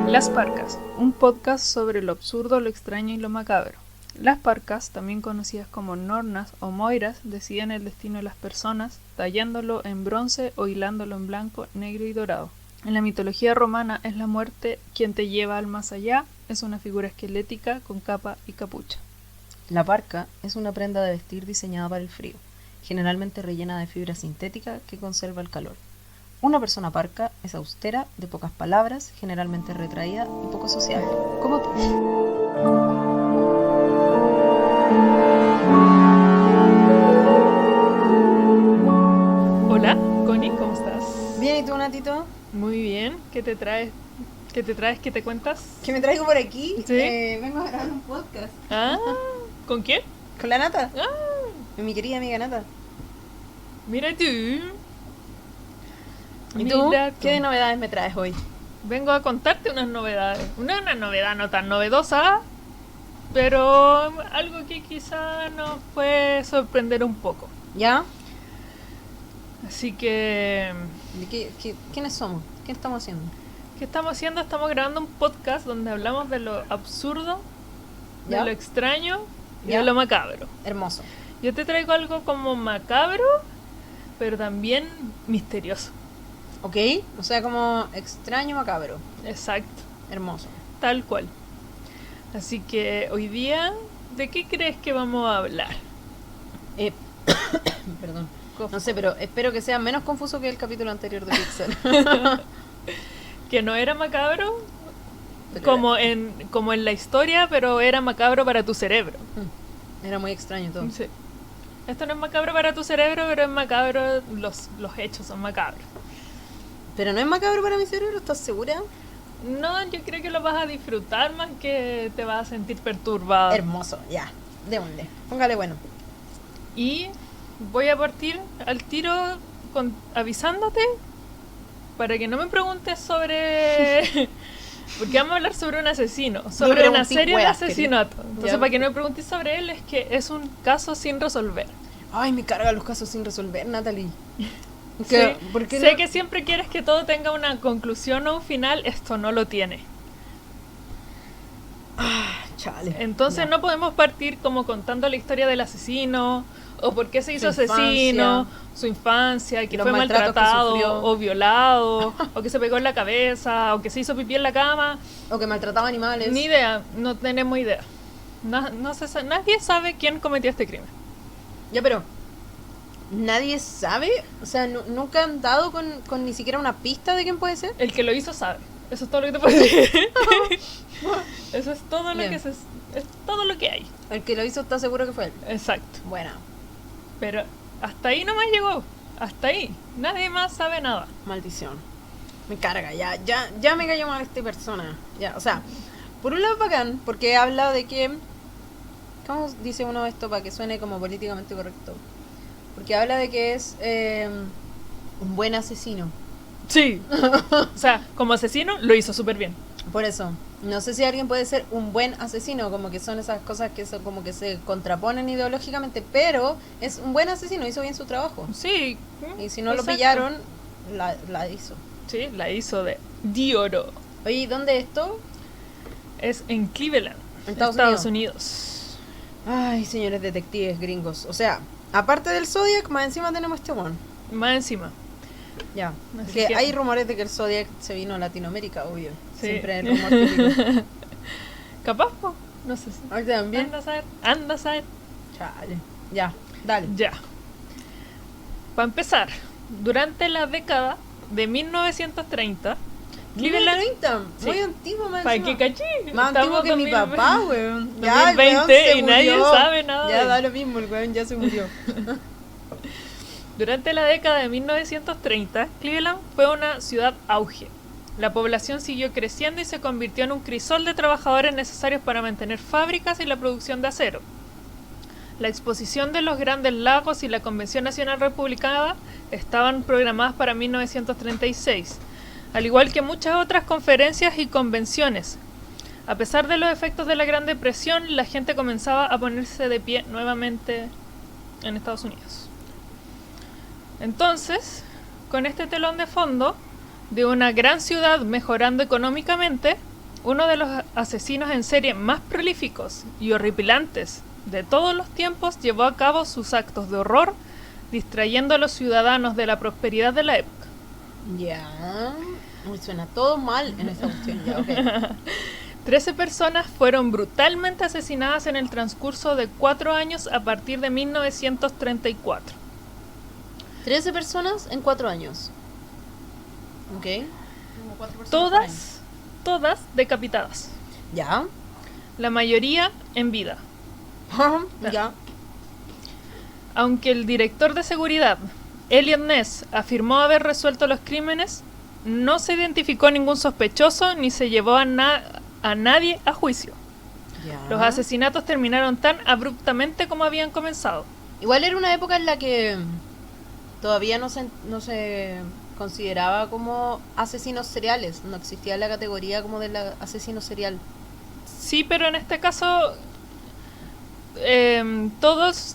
Las Parcas, un podcast sobre lo absurdo, lo extraño y lo macabro. Las parcas, también conocidas como nornas o moiras, deciden el destino de las personas, tallándolo en bronce o hilándolo en blanco, negro y dorado. En la mitología romana es la muerte quien te lleva al más allá, es una figura esquelética con capa y capucha. La parca es una prenda de vestir diseñada para el frío, generalmente rellena de fibra sintética que conserva el calor. Una persona parca es austera, de pocas palabras, generalmente retraída y poco sociable, como tú. Hola, Connie, ¿cómo estás? Bien, ¿y tú, Natito? Muy bien, ¿qué te traes? ¿Qué te traes? ¿Qué te cuentas? ¿Qué me traigo por aquí? ¿Sí? Vengo a grabar un podcast. Ah, ¿con quién? ¿Con la Nata? Ah, Mi querida amiga Nata. mira tú. ¿Y tú? Mira ¿Qué novedades me traes hoy? Vengo a contarte unas novedades. Una novedad no tan novedosa, pero algo que quizá nos puede sorprender un poco. ¿Ya? Así que, ¿Quiénes somos? ¿Qué estamos haciendo? ¿qué estamos haciendo? Estamos grabando un podcast donde hablamos de lo absurdo, ¿Ya? de lo extraño y ¿Ya? de lo macabro. Hermoso. Yo te traigo algo como macabro, pero también misterioso. ¿Ok? O sea, como extraño macabro. Exacto, Hermoso. tal cual. Así que hoy día, ¿de qué crees que vamos a hablar? Perdón. No sé, pero espero que sea menos confuso que el capítulo anterior de Pixel. Que no era macabro Pero como en la historia, pero era macabro para tu cerebro. era muy extraño todo. Sí. Esto no es macabro para tu cerebro, pero es macabro, los hechos son macabros. Pero no es macabro para mi cerebro, ¿estás segura? No, yo creo que lo vas a disfrutar más que te vas a sentir perturbado. Hermoso, ya. Démosle. Póngale bueno. Y voy a partir al tiro avisándote para que no me preguntes sobre... Porque vamos a hablar sobre un asesino, sobre una pregunté serie de weas, asesinatos. Entonces, Ya. para que no me preguntes sobre él, es que es un caso sin resolver. Ay, me cargan los casos sin resolver, Natalie. Sí, ¿Por qué sé no? que siempre quieres que todo tenga una conclusión o un final, esto no lo tiene. Chale. Entonces Ya. no podemos partir como contando la historia del asesino, o por qué se hizo Su asesino, infancia, su infancia, que los fue maltratos que maltratado, sufrió. o violado, o que se pegó en la cabeza, o que se hizo pipí en la cama. O que maltrataba animales. Ni idea, no tenemos idea. Nadie sabe quién cometió este crimen. Ya, pero nadie sabe, o sea, nunca han dado con ni siquiera una pista de quién puede ser. El que lo hizo sabe. Eso es todo lo que te puedo decir. Eso es todo lo Bien. que es todo lo que hay. El que lo hizo está seguro que fue él. Exacto. Buena, Pero hasta ahí nomás llegó. Hasta ahí. Nadie más sabe nada. maldición. Me carga, ya me cayó mal esta persona. Ya, o sea, por un lado es bacán, porque habla de que. ¿Cómo dice uno esto para que suene como políticamente correcto? Porque habla de que es un buen asesino. Sí. O sea, como asesino lo hizo súper bien. Por eso, no sé si alguien puede ser un buen asesino, como que son esas cosas que son como que se contraponen ideológicamente, pero es un buen asesino, hizo bien su trabajo. Sí. Y si no lo Exacto. pillaron, la hizo. Sí, la hizo de oro. Oye, ¿y dónde esto? Es en Cleveland, En Estados Estados Unidos. Ay, señores detectives gringos. O sea, aparte del Zodiac, más encima tenemos este one. Más encima. Ya. Así Que que- hay rumores de que el Zodiac se vino a Latinoamérica, obvio. Sí. Siempre el rumor típico. Capaz, po. No sé si. Ahorita también. Anda a saber. Anda a saber. Chale. Ya, dale. Ya. Para empezar, durante la década de 1930, Cleveland. 30, Sí. muy antiguo, más ¿Para encima. qué cachí? Más antiguo que mi papá, weón. Ya, el 2020 weón se y nadie murió. sabe nada Ya de da él. lo mismo, el weón ya se murió. Durante la década de 1930, Cleveland fue una ciudad auge. La población siguió creciendo y se convirtió en un crisol de trabajadores necesarios para mantener fábricas y la producción de acero. La exposición de los Grandes Lagos y la Convención Nacional Republicana estaban programadas para 1936, al igual que muchas otras conferencias y convenciones. A pesar de los efectos de la Gran Depresión, la gente comenzaba a ponerse de pie nuevamente en Estados Unidos. Entonces, con este telón de fondo de una gran ciudad mejorando económicamente, uno de los asesinos en serie más prolíficos y horripilantes de todos los tiempos llevó a cabo sus actos de horror, distrayendo a los ciudadanos de la prosperidad de la época. Ya. Uy, suena todo mal en esta cuestión. Ya, ok. 13 personas fueron brutalmente asesinadas en el transcurso de 4 años a partir de 1934. 13 personas en 4 años. Ok. Como 4 personas por año. Todas decapitadas. Ya. La mayoría en vida. Ya. Aunque el director de seguridad, Elliot Ness, afirmó haber resuelto los crímenes, no se identificó ningún sospechoso ni se llevó a nadie a juicio. Ya. Los asesinatos terminaron tan abruptamente como habían comenzado. Igual era una época en la que todavía no se consideraba como asesinos seriales. No existía la categoría como del asesino serial. Sí, pero en este caso, todas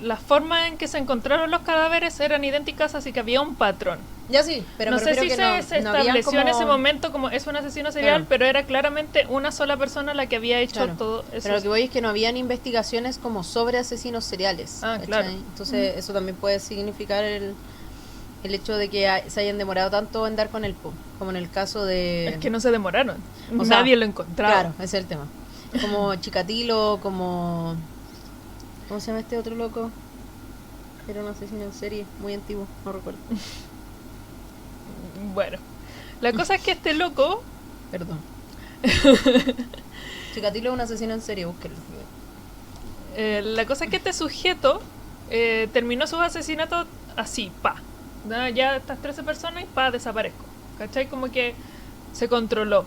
las formas en que se encontraron los cadáveres eran idénticas, así que había un patrón. Ya sí, pero no me sé refiero si que se no habían estableció en como- ese momento como es un asesino serial, Claro. pero era claramente una sola persona la que había hecho Claro. todo eso. Pero lo que voy es que no habían investigaciones como sobre asesinos seriales. Ah, ¿cachai? claro. Entonces eso también puede significar el hecho de que se hayan demorado tanto en dar con el po, como en el caso de... Es que no se demoraron. O sea, Nadie lo encontraba. Claro, ese es el tema. Como Chikatilo, como... ¿Cómo se llama este otro loco? Era un asesino en serie, muy antiguo, no recuerdo. Bueno, la cosa es que este loco, Perdón. Chikatilo es un asesino en serie, búsquenlo. la cosa es que este sujeto terminó sus asesinatos así, pa. Ya estas 13 personas y pa, desaparezco. ¿Cachai? Como que se controló.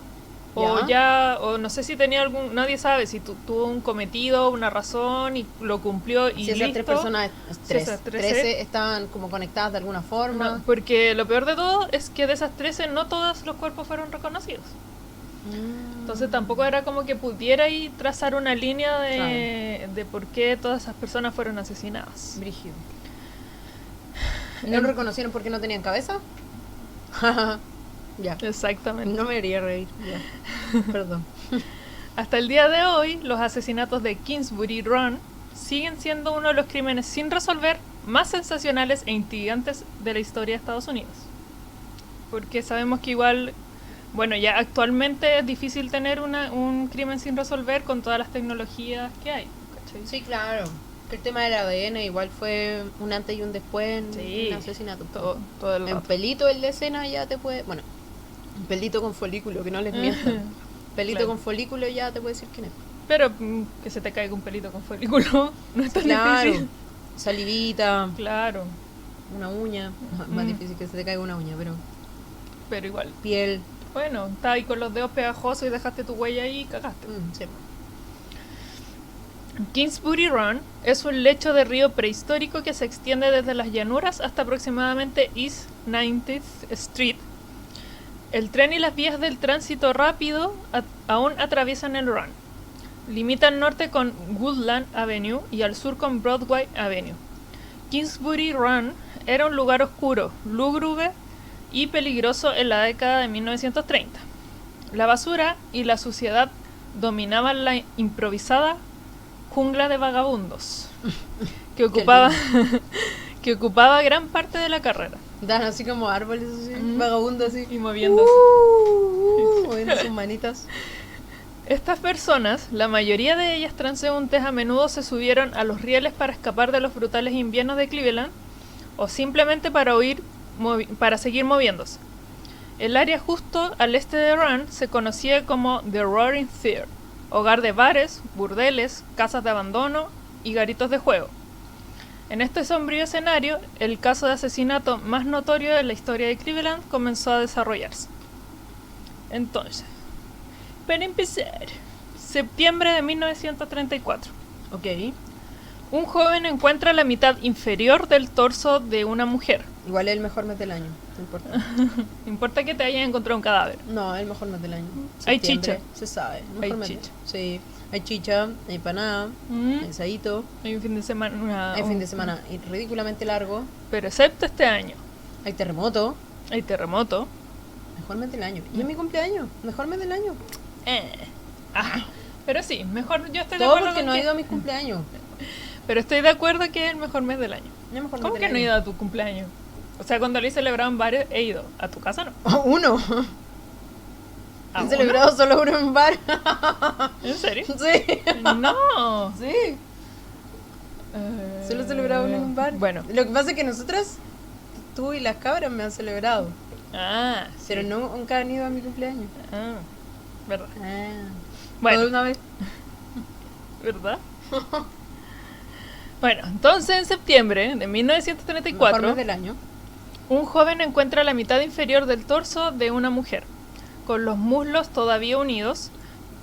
O no sé si tenía nadie sabe si tuvo un cometido, una razón y lo cumplió y Si esas listo. tres personas, Si esas 13 estaban como conectadas de alguna forma. No, porque lo peor de todo es que de esas 13 no todos los cuerpos fueron reconocidos. Entonces tampoco era como que pudiera ahí trazar una línea de por qué todas esas personas fueron asesinadas. Brígido. ¿Y no lo reconocieron porque no tenían cabeza? Ya. Exactamente. No me debería reír. Ya. Perdón. Hasta el día de hoy, los asesinatos de Kingsbury Run siguen siendo uno de los crímenes sin resolver más sensacionales e intrigantes de la historia de Estados Unidos. Porque sabemos que igual, bueno, ya actualmente es difícil tener un crimen sin resolver con todas las tecnologías que hay. ¿Cachai? Sí, claro. El tema del ADN igual fue un antes y un después en un asesinato. Todo el En rato. pelito el de escena ya te puede... Bueno, un pelito con folículo, que no les mientan. Pelito Claro. con folículo ya te puede decir quién es. Pero que se te caiga un pelito con folículo no es tan Claro. difícil. Salivita, Claro, una uña. Más difícil que se te caiga una uña, pero igual. piel. Bueno, estás ahí con los dedos pegajosos y dejaste tu huella ahí y cagaste. Sí. Kingsbury Run es un lecho de río prehistórico que se extiende desde las llanuras hasta aproximadamente East 90th Street. El tren y las vías del tránsito rápido aún atraviesan el Run. Limita al norte con Woodland Avenue y al sur con Broadway Avenue. Kingsbury Run era un lugar oscuro, lúgubre y peligroso en la década de 1930. La basura y la suciedad dominaban la improvisada jungla de vagabundos que ocupaba que ocupaba gran parte de la carrera Dan así como árboles, así, vagabundos así. y moviéndose. Moviendo sus manitas. Estas personas, la mayoría de ellas transeúntes, a menudo se subieron a los rieles para escapar de los brutales inviernos de Cleveland o simplemente para seguir moviéndose. El área justo al este de Run se conocía como The Roaring Theatre, hogar de bares, burdeles, casas de abandono y garitos de juego. En este sombrío escenario, el caso de asesinato más notorio de la historia de Cleveland comenzó a desarrollarse. Entonces, para empezar, septiembre de 1934. Ok. Un joven encuentra la mitad inferior del torso de una mujer. Igual es el mejor mes del año, no importa. No importa que te hayan encontrado un cadáver. No, el mejor mes del año. Hay Septiembre, chicha. se sabe. el Hay mejor mes chicha. Sí. Hay chicha, hay empanada, Mm. hay asadito, Hay un fin de semana. hay fin de semana ridículamente largo, Pero excepto este año. hay terremoto. Hay terremoto. Mejor mes del año. Y es mi cumpleaños. Mejor mes del año. Ajá. Pero sí, mejor yo estoy de Todo acuerdo porque con no he que- ido a mis cumpleaños. Pero estoy de acuerdo que es el mejor mes del año. Es mejor ¿Cómo mes que del no he año. ido a tu cumpleaños? O sea, cuando lo he celebrado en varios, he ido. ¿A tu casa no? Uno. ¿A He uno? celebrado solo uno en bar. ¿En serio? Sí. No. Sí. Solo he celebrado uno en un bar. Bueno. Lo que pasa es que nosotras, tú y las cabras me han celebrado. Ah, Pero nunca han ido a mi cumpleaños. ah, verdad. Bueno. Bueno, Una vez. ¿verdad? Bueno, entonces en septiembre de Mejor 1934, mes del año. un joven encuentra la mitad inferior del torso de una mujer, con los muslos todavía unidos,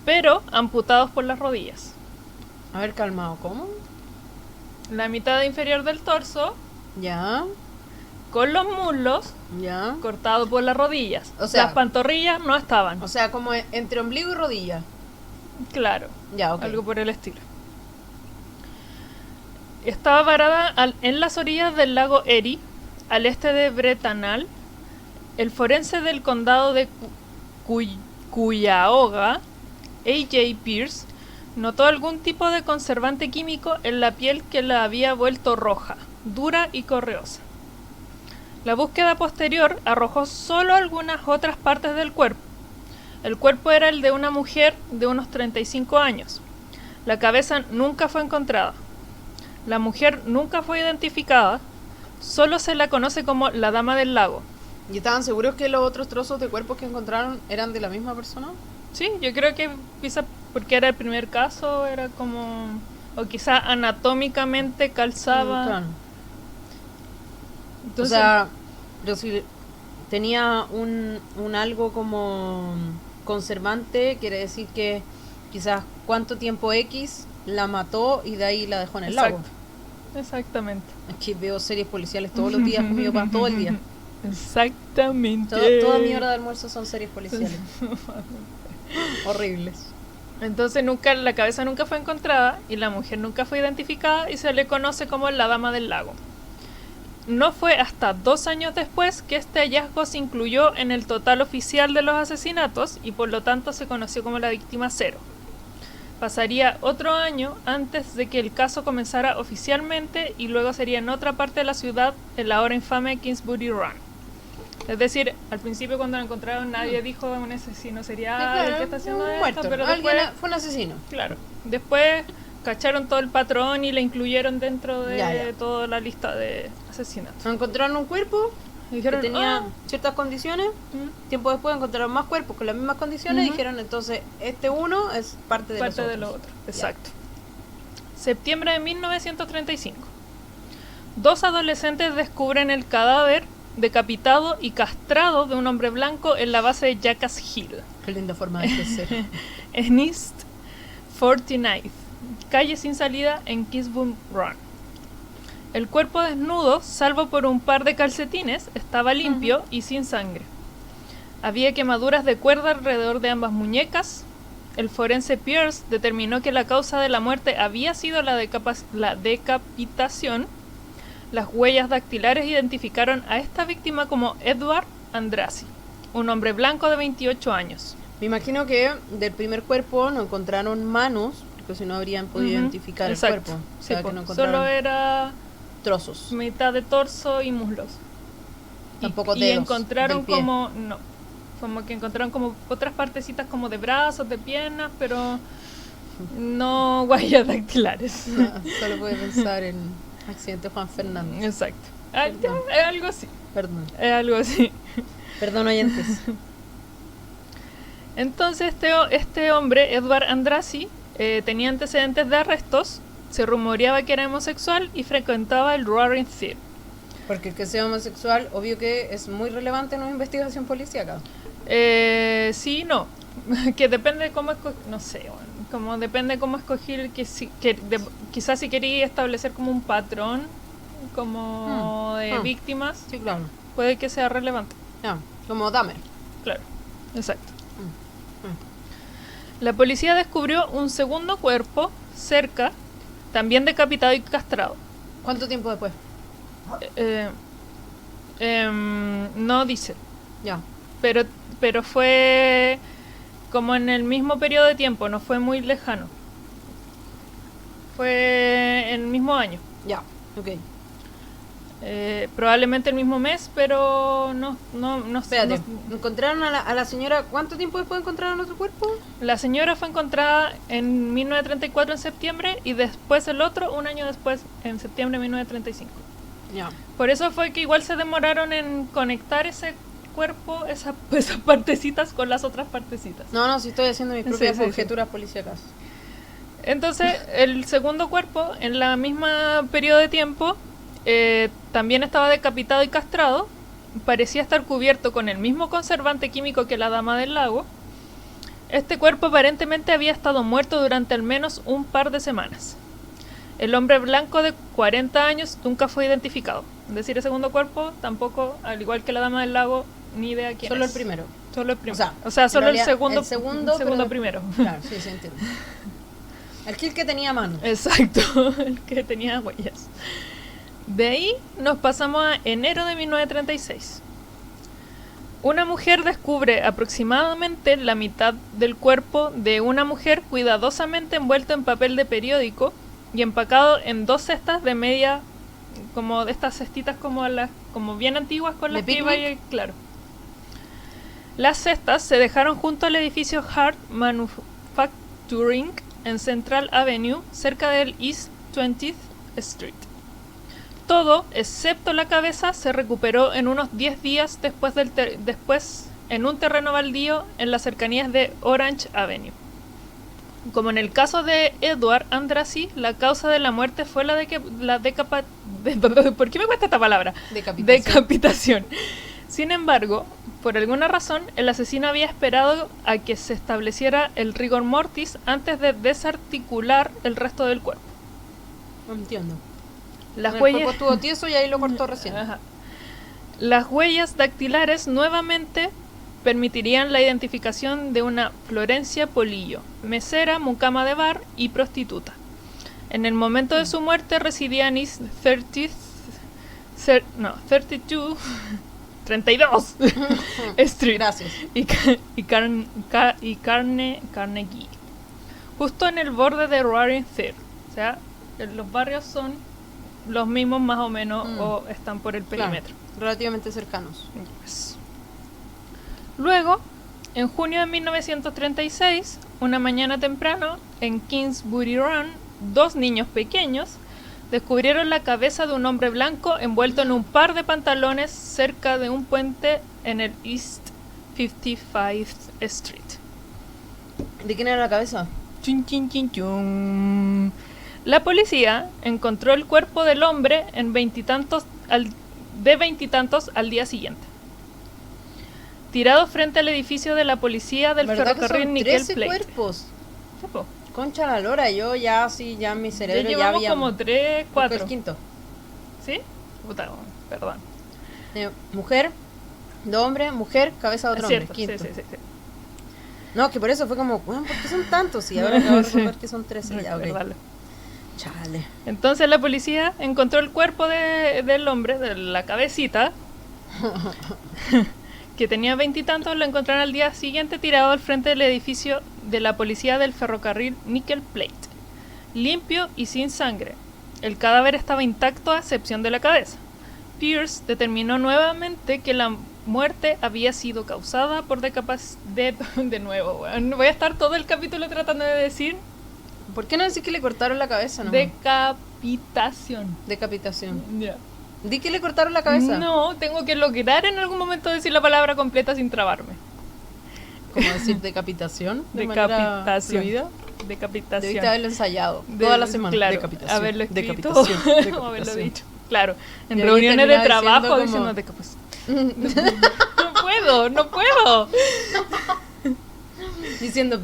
pero amputados por las rodillas. A ver, calmado. ¿Cómo? La mitad inferior del torso, Ya. con los muslos Ya. cortados por las rodillas. O sea- las pantorrillas no estaban. O sea, como entre ombligo y rodilla. Claro, Ya, ok. algo por el estilo. Estaba varada en las orillas del lago Erie, al este de Bretanal. El forense del condado de Cuyahoga, A.J. Pierce, notó algún tipo de conservante químico en la piel que la había vuelto roja, dura y correosa. La búsqueda posterior arrojó solo algunas otras partes del cuerpo. El cuerpo era el de una mujer de unos 35 años. La cabeza nunca fue encontrada. La mujer nunca fue identificada. Solo se la conoce como la Dama del Lago. ¿Y estaban seguros que los otros trozos de cuerpos que encontraron eran de la misma persona? Sí, yo creo que quizá porque era el primer caso, era como... O quizá anatómicamente calzaba. Claro. Entonces, O sea, pero si tenía un algo como conservante, quiere decir que quizás cuánto tiempo X la mató y de ahí la dejó en el lago. exacto. Exactamente. Es que veo series policiales todos los días con mi papá, todo el día. Exactamente. Toda mi hora de almuerzo son series policiales. Horribles. Entonces la cabeza nunca fue encontrada y la mujer nunca fue identificada y se le conoce como la Dama del Lago. No fue hasta 2 años después que este hallazgo se incluyó en el total oficial de los asesinatos y por lo tanto se conoció como la víctima cero. Pasaría otro año antes de que el caso comenzara oficialmente y luego sería en otra parte de la ciudad, en la ahora infame Kingsbury Run. Es decir, al principio cuando lo encontraron nadie dijo un asesino serial que está haciendo un esto, muerto. pero Alguien después, fue un asesino. claro, después cacharon todo el patrón y la incluyeron dentro de Ya. toda la lista de asesinatos. Encontraron un cuerpo Y dijeron, que tenía "Ah, ciertas condiciones. Tiempo después encontraron más cuerpos con las mismas condiciones y Ujú. dijeron entonces este uno es parte de parte los de lo otros. otro. Exacto. Septiembre de 1935. 2 adolescentes descubren el cadáver decapitado y castrado de un hombre blanco en la base de Jackass Hill, Qué linda forma de crecer. en East 49th, calle sin salida en Kingsbury Run. El cuerpo desnudo, salvo por un par de calcetines, estaba limpio y sin sangre. Había quemaduras de cuerda alrededor de ambas muñecas. El forense Pierce determinó que la causa de la muerte había sido la decapitación. Las huellas dactilares identificaron a esta víctima como Edward Andrassy, un hombre blanco de 28 años. Me imagino que del primer cuerpo no encontraron manos, porque si no habrían podido Ujú, identificar exacto. el cuerpo. O Sí, sea, po, que no encontraron solo era trozos. mitad de torso y muslos. Tampoco y dedos encontraron del pie. como que encontraron como otras partecitas como de brazos, de piernas, pero no huellas dactilares. Solo puede pensar en accidente Juan Fernández. Exacto. Ah, Perdón. es algo así. Perdón. Es algo así. Perdón, oyentes. Entonces este hombre, Edward Andrassy, tenía antecedentes de arrestos, se rumoreaba que era homosexual y frecuentaba el Roaring Theatre. Porque el que sea homosexual, obvio que es muy relevante en una investigación policíaca. Sí, no. Que depende de cómo escogí, no sé, bueno, como depende cómo escogí quizás si quería establecer como un patrón como de víctimas, Sí, claro. puede que sea relevante. Ya, como Dahmer. Claro, exacto. La policía descubrió un segundo cuerpo cerca, también decapitado y castrado. ¿Cuánto tiempo después? No dice, Ya. pero fue como en el mismo periodo de tiempo, no fue muy lejano. Fue en el mismo año. Ya, ok. Probablemente el mismo mes, pero no Espérate, no- ¿encontraron a la señora? ¿Cuánto tiempo después encontraron otro cuerpo? La señora fue encontrada en 1934 en septiembre y después el otro un año después, en septiembre de 1935. Ya. Por eso fue que igual se demoraron en conectar ese cuerpo, esas partecitas con las otras partecitas. No, si estoy haciendo mis propias Sí, sí. conjeturas policíacas. Entonces, el segundo cuerpo, en la misma periodo de tiempo, también estaba decapitado y castrado. Parecía estar cubierto con el mismo conservante químico que la dama del lago. Este cuerpo aparentemente había estado muerto durante al menos un par de semanas. El hombre blanco de 40 años nunca fue identificado. Es decir, el segundo cuerpo tampoco, al igual que la dama del lago, ni idea quién Solo es. el primero. Solo el primero. O O sea, en solo el realidad, segundo pero- primero. Claro, sí, entiendo. El que tenía mano. Exacto, el que tenía huellas. De ahí nos pasamos a enero de 1936. Una mujer descubre aproximadamente la mitad del cuerpo de una mujer cuidadosamente envuelto en papel de periódico y empacado en 2 cestas de media, como de estas cestitas como bien antiguas con ¿De las que iba picnic? claro. Las cestas se dejaron junto al edificio Hart Manufacturing en Central Avenue, cerca del East 20th Street. Todo, excepto la cabeza, se recuperó en unos 10 días después en un terreno baldío en las cercanías de Orange Avenue. Como en el caso de Edward Andrassy, la causa de la muerte fue ¿por qué me cuesta esta palabra? Decapitación. Sin embargo, por alguna razón, el asesino había esperado a que se estableciera el rigor mortis antes de desarticular el resto del cuerpo. No entiendo. Las El huellas, cuerpo estuvo tieso y ahí lo cortó recién. Ajá. Las huellas dactilares nuevamente permitirían la identificación de una Florencia Polillo, mesera, mucama de bar y prostituta. En el momento de su muerte residía en East 32 Street Gracias. y Carnegie, justo en el borde de Roaring Third. O sea, los barrios son los mismos más o menos o están por el perímetro. Claro, relativamente cercanos. Yes. Luego, en junio de 1936, una mañana temprano, en Kingsbury Run, 2 niños pequeños descubrieron la cabeza de un hombre blanco envuelto en un par de pantalones cerca de un puente en el East 55th Street. ¿De quién era la cabeza? Chun, chun, chun, chun. La policía encontró el cuerpo del hombre de veintitantos al día siguiente, tirado frente al edificio de la policía del ¿Verdad que ferrocarril son Nickel 13 Plate. cuerpos? Sí, po. Concha la lora, yo ya en mi Ya cerebro ya llevamos había... como 3, Porque 4. el quinto. ¿Sí? Puta, perdón. Mujer, de hombre, mujer, cabeza de otro Es hombre. cierto, Quinto. sí. No, que por eso fue como, bueno, ¿por qué son tantos? Y ahora acabo de Sí. recordar que son 13. Ya, ok. Recordarlo. Chale. Entonces la policía encontró el cuerpo del hombre, de la cabecita, que tenía 20 y tantos, lo encontraron al día siguiente tirado al frente del edificio de la policía del ferrocarril Nickel Plate, limpio y sin sangre. El cadáver estaba intacto a excepción de la cabeza. Pierce determinó nuevamente que la muerte había sido causada por de nuevo, weón. Voy a estar todo el capítulo tratando de decir ¿Por qué no decir que le cortaron la cabeza? No. decapitación. Decapitación. Ya. Di que le cortaron la cabeza. No, tengo que lograr en algún momento decir la palabra completa sin trabarme. Como decir decapitación. De manera Decapitación. fluida. Decapitación. Debiste haberlo ensayado De- toda la semana. Claro, Decapitación. haberlo escrito, Decapitación. o haberlo Decapitación. dicho. Claro, en Y ahí reuniones de terminaba trabajo diciendo diciendo decapitación. No puedo. Diciendo.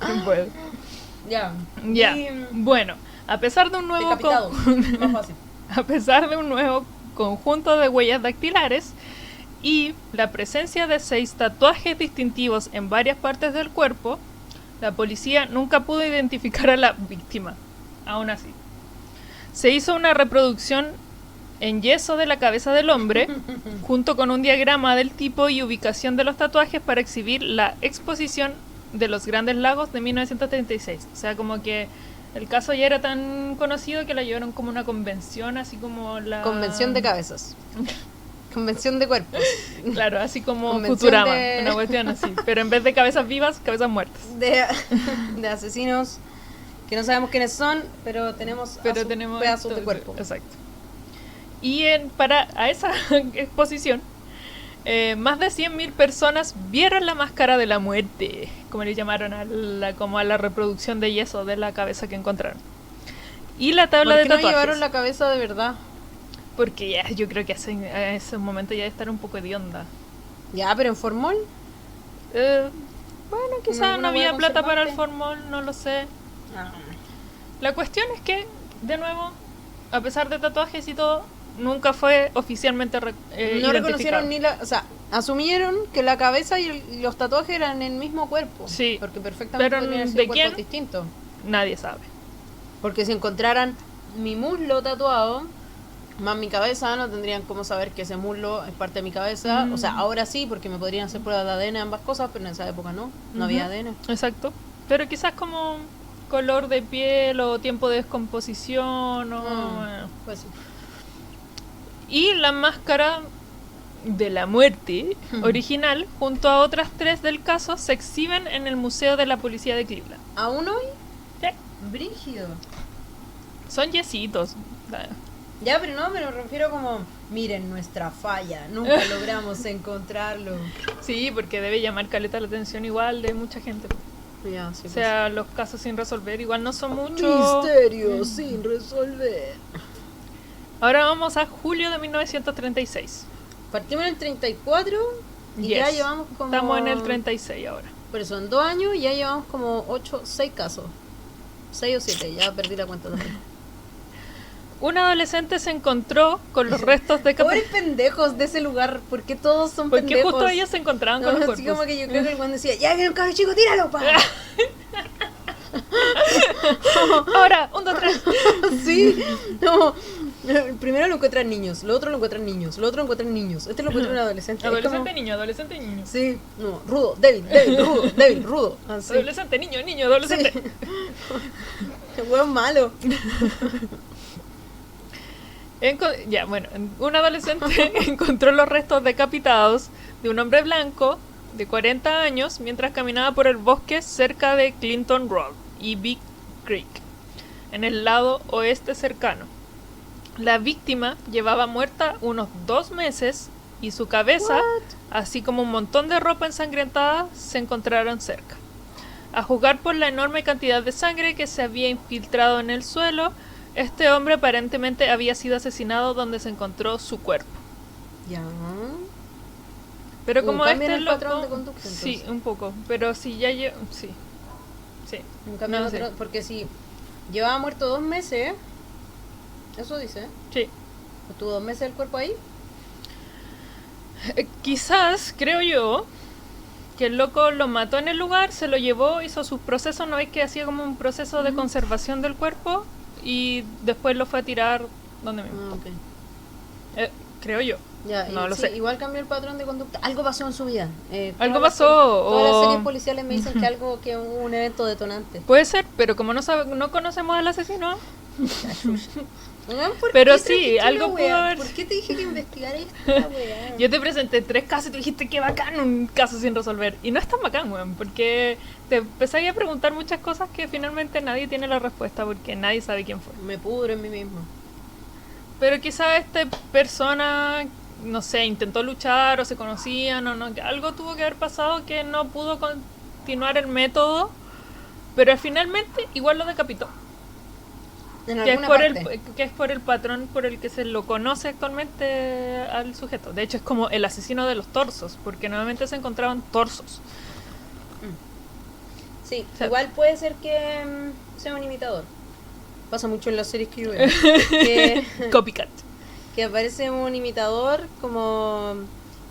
No puedo. Ya. Ya. Y, Bueno, a pesar de un nuevo decapitado. Más fácil. A pesar de un nuevo conjunto de huellas dactilares, y la presencia de 6 tatuajes distintivos en varias partes del cuerpo, la policía nunca pudo identificar a la víctima. Aún así, se hizo una reproducción en yeso de la cabeza del hombre, junto con un diagrama del tipo y ubicación de los tatuajes para exhibir la exposición de los Grandes Lagos de 1936. O sea, como que el caso ya era tan conocido que la llevaron como una convención, así como la... Convención de cabezas. Convención de cuerpos. Claro, así como Convención Futurama, de- una cuestión así. Pero en vez de cabezas vivas, cabezas muertas. De asesinos que no sabemos quiénes son, pero tenemos, Pero a sus tenemos pedazos de esto- cuerpo. Exacto. Y a esa exposición, más de 100.000 personas vieron la máscara de la muerte, como le llamaron como a la reproducción de yeso de la cabeza que encontraron. Y la tabla ¿Por de qué no tatuajes. llevaron la cabeza de verdad? Porque ya, yo creo que a ese momento ya debe estar un poco hedionda. Ya, pero en formol. Bueno, quizás ¿Alguna no había hueá plata para el conservante? formol, no lo sé. Ah. La cuestión es que, de nuevo, a pesar de tatuajes y todo, nunca fue oficialmente No identificado. reconocieron ni la... O sea, asumieron que la cabeza y los tatuajes eran en el mismo cuerpo. Sí. Porque perfectamente Pero podrían ¿de ser cuerpos quién? distintos. Nadie sabe. Porque si encontraran mi muslo tatuado, más mi cabeza, no tendrían cómo saber que ese muslo es parte de mi cabeza. Mm. O sea, ahora sí, porque me podrían hacer pruebas de ADN ambas cosas, pero en esa época no había Ujú. ADN. Exacto. Pero quizás como color de piel o tiempo de descomposición o... bueno. Pues sí. Y la máscara de la muerte original, junto a otras 3 del caso, se exhiben en el Museo de la Policía de Cleveland. ¿Aún hoy? Sí. Brígido. Son yesitos. Ya, pero no, me lo refiero como, miren nuestra falla, nunca logramos encontrarlo. Sí, porque debe llamar caleta la atención igual de mucha gente. Ya, sí, O sea, los casos sin resolver igual no son muchos. misterio sin resolver. Ahora vamos a julio de 1936. Partimos en el 34 y Yes. ya llevamos como... Estamos en el 36 ahora. Por eso, en 2 años ya llevamos como 6 casos. 6 o 7, ya perdí la cuenta también. Un adolescente se encontró con los restos de Pobres pendejos de ese lugar, ¿por qué todos son Porque pendejos? justo ellos se encontraban No, con los así cuerpos. como que yo creo que el Juan decía, ya viene un cabro chico, tíralo, pa. Ahora, 1, 2, 3. Sí, no. Primero lo encuentran niños, lo otro lo encuentran niños, lo otro lo encuentran niños. Este lo encuentran adolescente. Es Adolescente, como- niño, adolescente, niño. Sí, no, rudo, débil, rudo, débil, rudo. Así. Adolescente, niño, niño, adolescente. Sí. Qué hueón malo. Ya, bueno, un adolescente encontró los restos decapitados de un hombre blanco de 40 años mientras caminaba por el bosque cerca de Clinton Road y Big Creek, en el lado oeste cercano. La víctima llevaba muerta unos 2 meses y su cabeza, así como un montón de ropa ensangrentada, se encontraron cerca. A juzgar por la enorme cantidad de sangre que se había infiltrado en el suelo, este hombre aparentemente había sido asesinado donde se encontró su cuerpo. Ya. Pero Un como cambio en este el loco, patrón de conducta, sí, entonces. un poco, pero si ya sí. Sí. Un cambio No, en sí. otro- porque si llevaba muerto 2 meses, eso dice, Sí. estuvo 2 meses el cuerpo ahí. Quizás, creo yo, que el loco lo mató en el lugar, se lo llevó, hizo sus procesos, ¿no es que hacía como un proceso de conservación del cuerpo? Y después lo fue a tirar donde mismo. Ah, ok. Creo yo. Ya, No y lo sí, sé. Igual cambió el patrón de conducta. Algo pasó en su vida. Algo Todas las pasó, Todas las o- series policiales me dicen que hubo un evento detonante. Puede ser, pero como no conocemos al asesino, Weón, ¿por Pero qué sí, trajiste algo una pudo wea? haber- ¿Por qué te dije que investigara esta weá? yo te presenté 3 casos y tú dijiste que bacán un caso sin resolver. Y no es tan bacán, weón, porque te empezáis a preguntar muchas cosas que finalmente nadie tiene la respuesta porque nadie sabe quién fue. Me pudro en mí mismo. Pero quizá esta persona, no sé, intentó luchar o se conocían o no, que algo tuvo que haber pasado que no pudo continuar el método, pero finalmente igual lo decapitó. En Que es, alguna por parte. que es por el patrón por el que se lo conoce actualmente al sujeto. De hecho, es como el asesino de los torsos, porque nuevamente se encontraban torsos. Sí, O sea- igual puede ser que sea un imitador. Pasa mucho en las series que yo veo. que, Copycat. que aparece un imitador como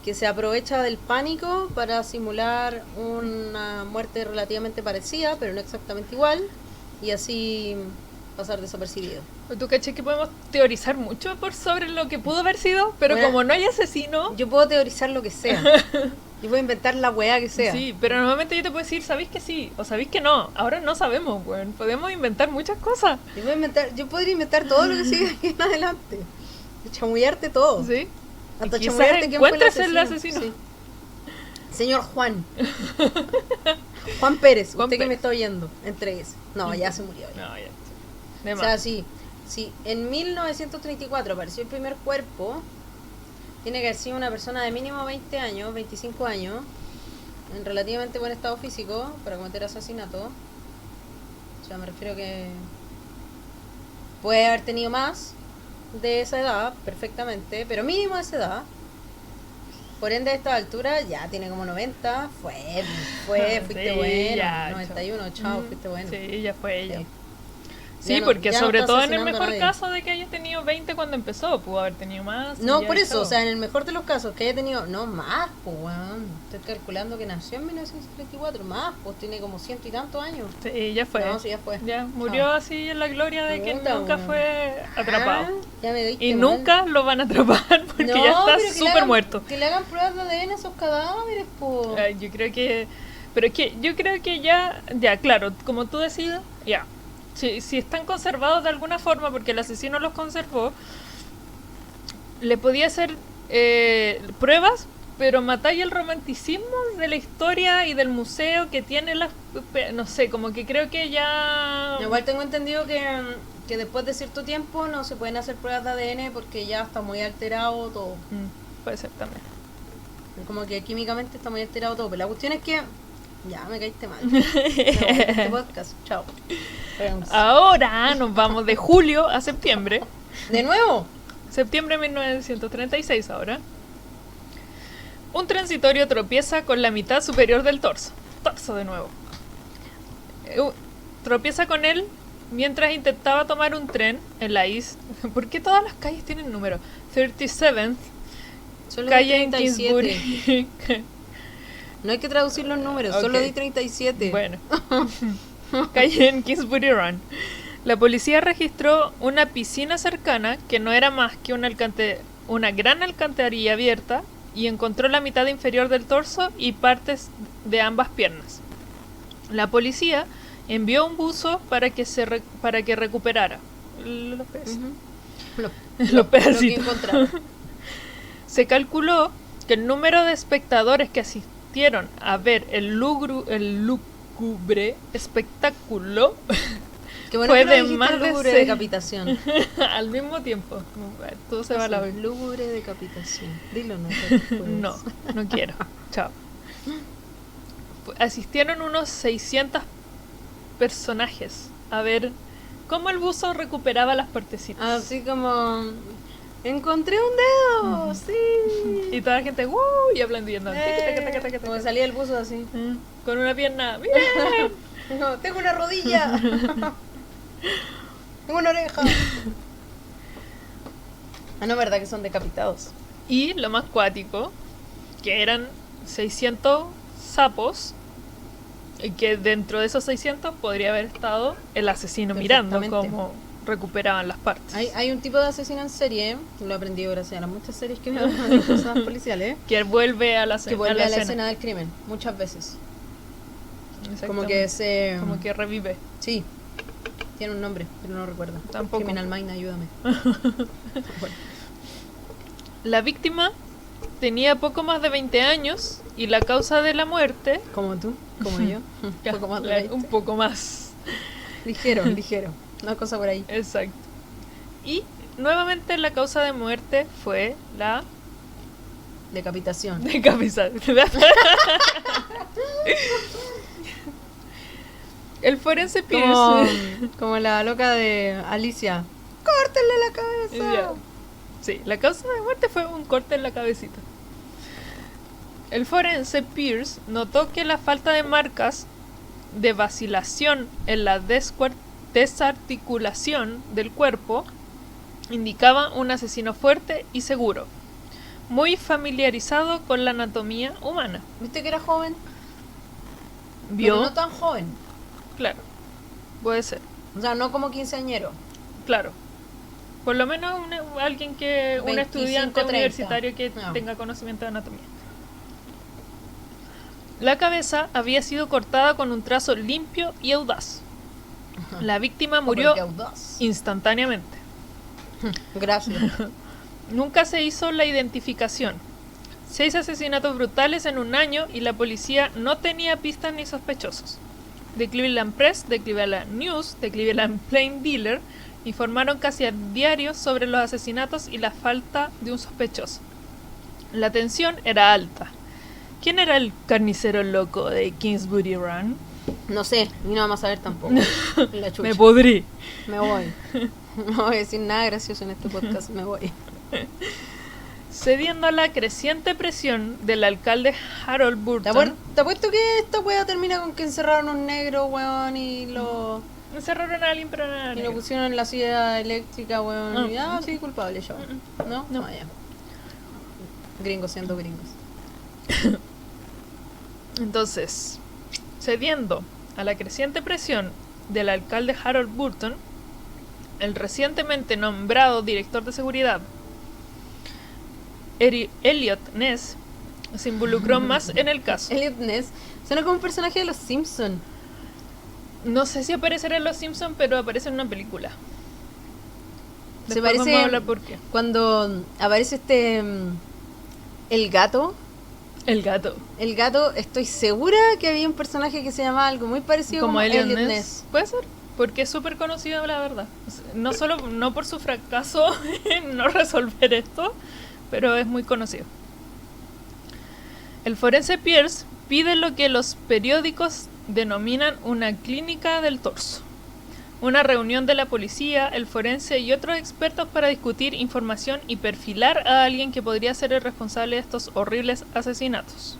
que se aprovecha del pánico para simular una muerte relativamente parecida, pero no exactamente igual, y así pasar desapercibido. Tú caché que podemos teorizar mucho por sobre lo que pudo haber sido, pero Bueno, como no hay asesino... Yo puedo teorizar lo que sea. Yo puedo inventar la weá que sea. Sí, pero normalmente yo te puedo decir, ¿sabéis que sí? O ¿sabéis que no? Ahora no sabemos, weón. Podemos inventar muchas cosas. Yo podría inventar todo lo que siga aquí en adelante. Chamullarte todo. ¿Sí? Hasta Y chamullarte quizás quién fue el encuentres el asesino. asesino. Sí. Señor Juan. Juan Pérez, Juan usted que Pérez. me está oyendo. Entreguese. No, ya se murió. Ya. No, ya. De O más. sea, sí. En 1934 apareció el primer cuerpo. Tiene que haber sido una persona de mínimo 20 años, 25 años, en relativamente buen estado físico para cometer asesinato. O sea, me refiero que puede haber tenido más de esa edad, perfectamente, pero mínimo de esa edad. Por ende, a esta altura ya tiene como 90. Fuiste Sí, bueno. ya, 91, chao, fuiste bueno. Sí, ya fue ella. Sí. Sí, Ya no- porque ya no sobre está todo en el asesinando a mejor nadie. caso de que haya tenido 20 cuando empezó, pudo haber tenido más. No, y ya por eso, chao. o sea, en el mejor de los casos, que haya tenido, no más, pues, weón. Estoy calculando que nació en 1934, más, pues tiene como ciento y tantos años. Sí, ya fue. No, sí, ya fue. Ya murió Chao. así en la gloria de que Puta, nunca weón. fue atrapado. Ah, ya me diste Y mal. nunca lo van a atrapar porque No, ya pero está que le súper hagan- muerto. Que le hagan pruebas de ADN a esos cadáveres, pues. Ay, yo creo que... Pero es que yo creo que ya, claro, como tú decidas, ya. Si están conservados de alguna forma, porque el asesino los conservó, le podía hacer pruebas, pero matáis el romanticismo de la historia y del museo que tiene las... No sé, como que creo que ya... Igual tengo entendido que después de cierto tiempo no se pueden hacer pruebas de ADN porque ya está muy alterado todo. Puede ser también. Como que químicamente está muy alterado todo. Pero la cuestión es que. Ya, me caíste mal. No, este podcast. Chao. Vemos. Ahora nos vamos de julio a septiembre. ¿De nuevo? Septiembre de 1936 ahora. Un transitorio tropieza con la mitad superior del torso. Torso de nuevo. Tropieza con él mientras intentaba tomar un tren en la East. ¿Por qué todas las calles tienen número? 37th Solo calle di en 37. Kingsbury. No hay que traducir los números, solo Ok. di 37. Bueno. Calle en Kingsbury Run. La policía registró una piscina cercana que no era más que una gran alcantarilla abierta y encontró la mitad inferior del torso y partes de ambas piernas. La policía envió un buzo para que recuperara los pedacitos. Ujú. Los Lo que pedacitos. encontraron. Se calculó que el número de espectadores que asistieron a ver el lúgubre espectáculo Qué bueno fue que lo de dijiste, más de lúgubre seis. decapitación. al mismo tiempo. Todo se va a la vez. Lúgubre decapitación. Dilo, no. No, no quiero. Chao. Asistieron unos 600 personajes a ver cómo el buzo recuperaba las partecitas. Así como. Encontré un dedo, sí. Y toda la gente, ¡wow! Y hablando y andando. Como salía el buzo así. Con una pierna, ¡miren! No, tengo una rodilla. Tengo una oreja. Ah, no, verdad que son decapitados. Y lo más cuático, que eran 600 sapos, y que dentro de esos 600 podría haber estado el asesino mirando Perfectamente. cómo recuperaban las partes. Hay un tipo de asesino en serie, lo he aprendido gracias a las muchas series que veo de cosas policiales, Que vuelve a la, que vuelve a la escena. escena del crimen, muchas veces. Como Exactamente. que se... Como que revive. Sí, tiene un nombre, pero no recuerdo. Tampoco. Criminal Mind, ayúdame. Bueno, La víctima tenía poco más de 20 años y la causa de la muerte... como tú, como yo. Un poco más de 20. Un poco más. Ligero, ligero. Una cosa por ahí. Exacto. Y nuevamente la causa de muerte fue la Decapitación. decapitación. El forense Como, Pierce. como la loca de Alicia. ¡Córtenle la cabeza! Ya. Sí, la causa de muerte fue un corte en la cabecita. El forense Pierce notó que la falta de marcas de vacilación en la desarticulación del cuerpo indicaba un asesino fuerte y seguro. muy familiarizado con la anatomía humana. ¿Viste que era joven? Vio, Pero no tan joven. claro, puede ser, O sea, no como quinceañero. claro. Por lo menos alguien que, un 25, estudiante 30. universitario que No. tenga conocimiento de anatomía. La cabeza había sido cortada con un trazo limpio y audaz. La víctima murió Qué audaz. instantáneamente. Gracias. Nunca se hizo la identificación. 6 asesinatos brutales en un año y la policía no tenía pistas ni sospechosos. The Cleveland Press, The Cleveland News, The Cleveland Plain Dealer informaron casi a diario sobre los asesinatos y la falta de un sospechoso. La tensión era alta. ¿Quién era el carnicero loco de Kingsbury Run? No sé, ni no vamos a saber tampoco. La chucha. Me podrí. Me voy. No voy a decir nada gracioso en este podcast, me voy. Cediendo a la creciente presión del alcalde Harold Te Burton, apuesto que esta wea termina con que encerraron a un negro, weón, y lo encerraron a alguien, pero no era y lo negro. pusieron en la silla eléctrica, weón. Ah. Y, sí, culpable yo. ¿No? No. Ah, ya. Gringos siendo gringos. Entonces, cediendo a la creciente presión del alcalde Harold Burton, el recientemente nombrado director de seguridad, Elliot Ness, se involucró más en el caso. Elliot Ness suena como un personaje de los Simpsons. No sé si aparecerá en Los Simpsons, pero aparece en una película. Se Después parece vamos a hablar por qué. cuando aparece el gato. El gato. El gato, estoy segura que había un personaje que se llamaba algo muy parecido Como Elliot Elliot Ness. Ness. Puede ser, porque es súper conocido, la verdad. No solo no por su fracaso en no resolver esto, pero es muy conocido. El forense Pierce pide lo que los periódicos denominan una clínica del torso. Una reunión de la policía, el forense y otros expertos para discutir información y perfilar a alguien que podría ser el responsable de estos horribles asesinatos.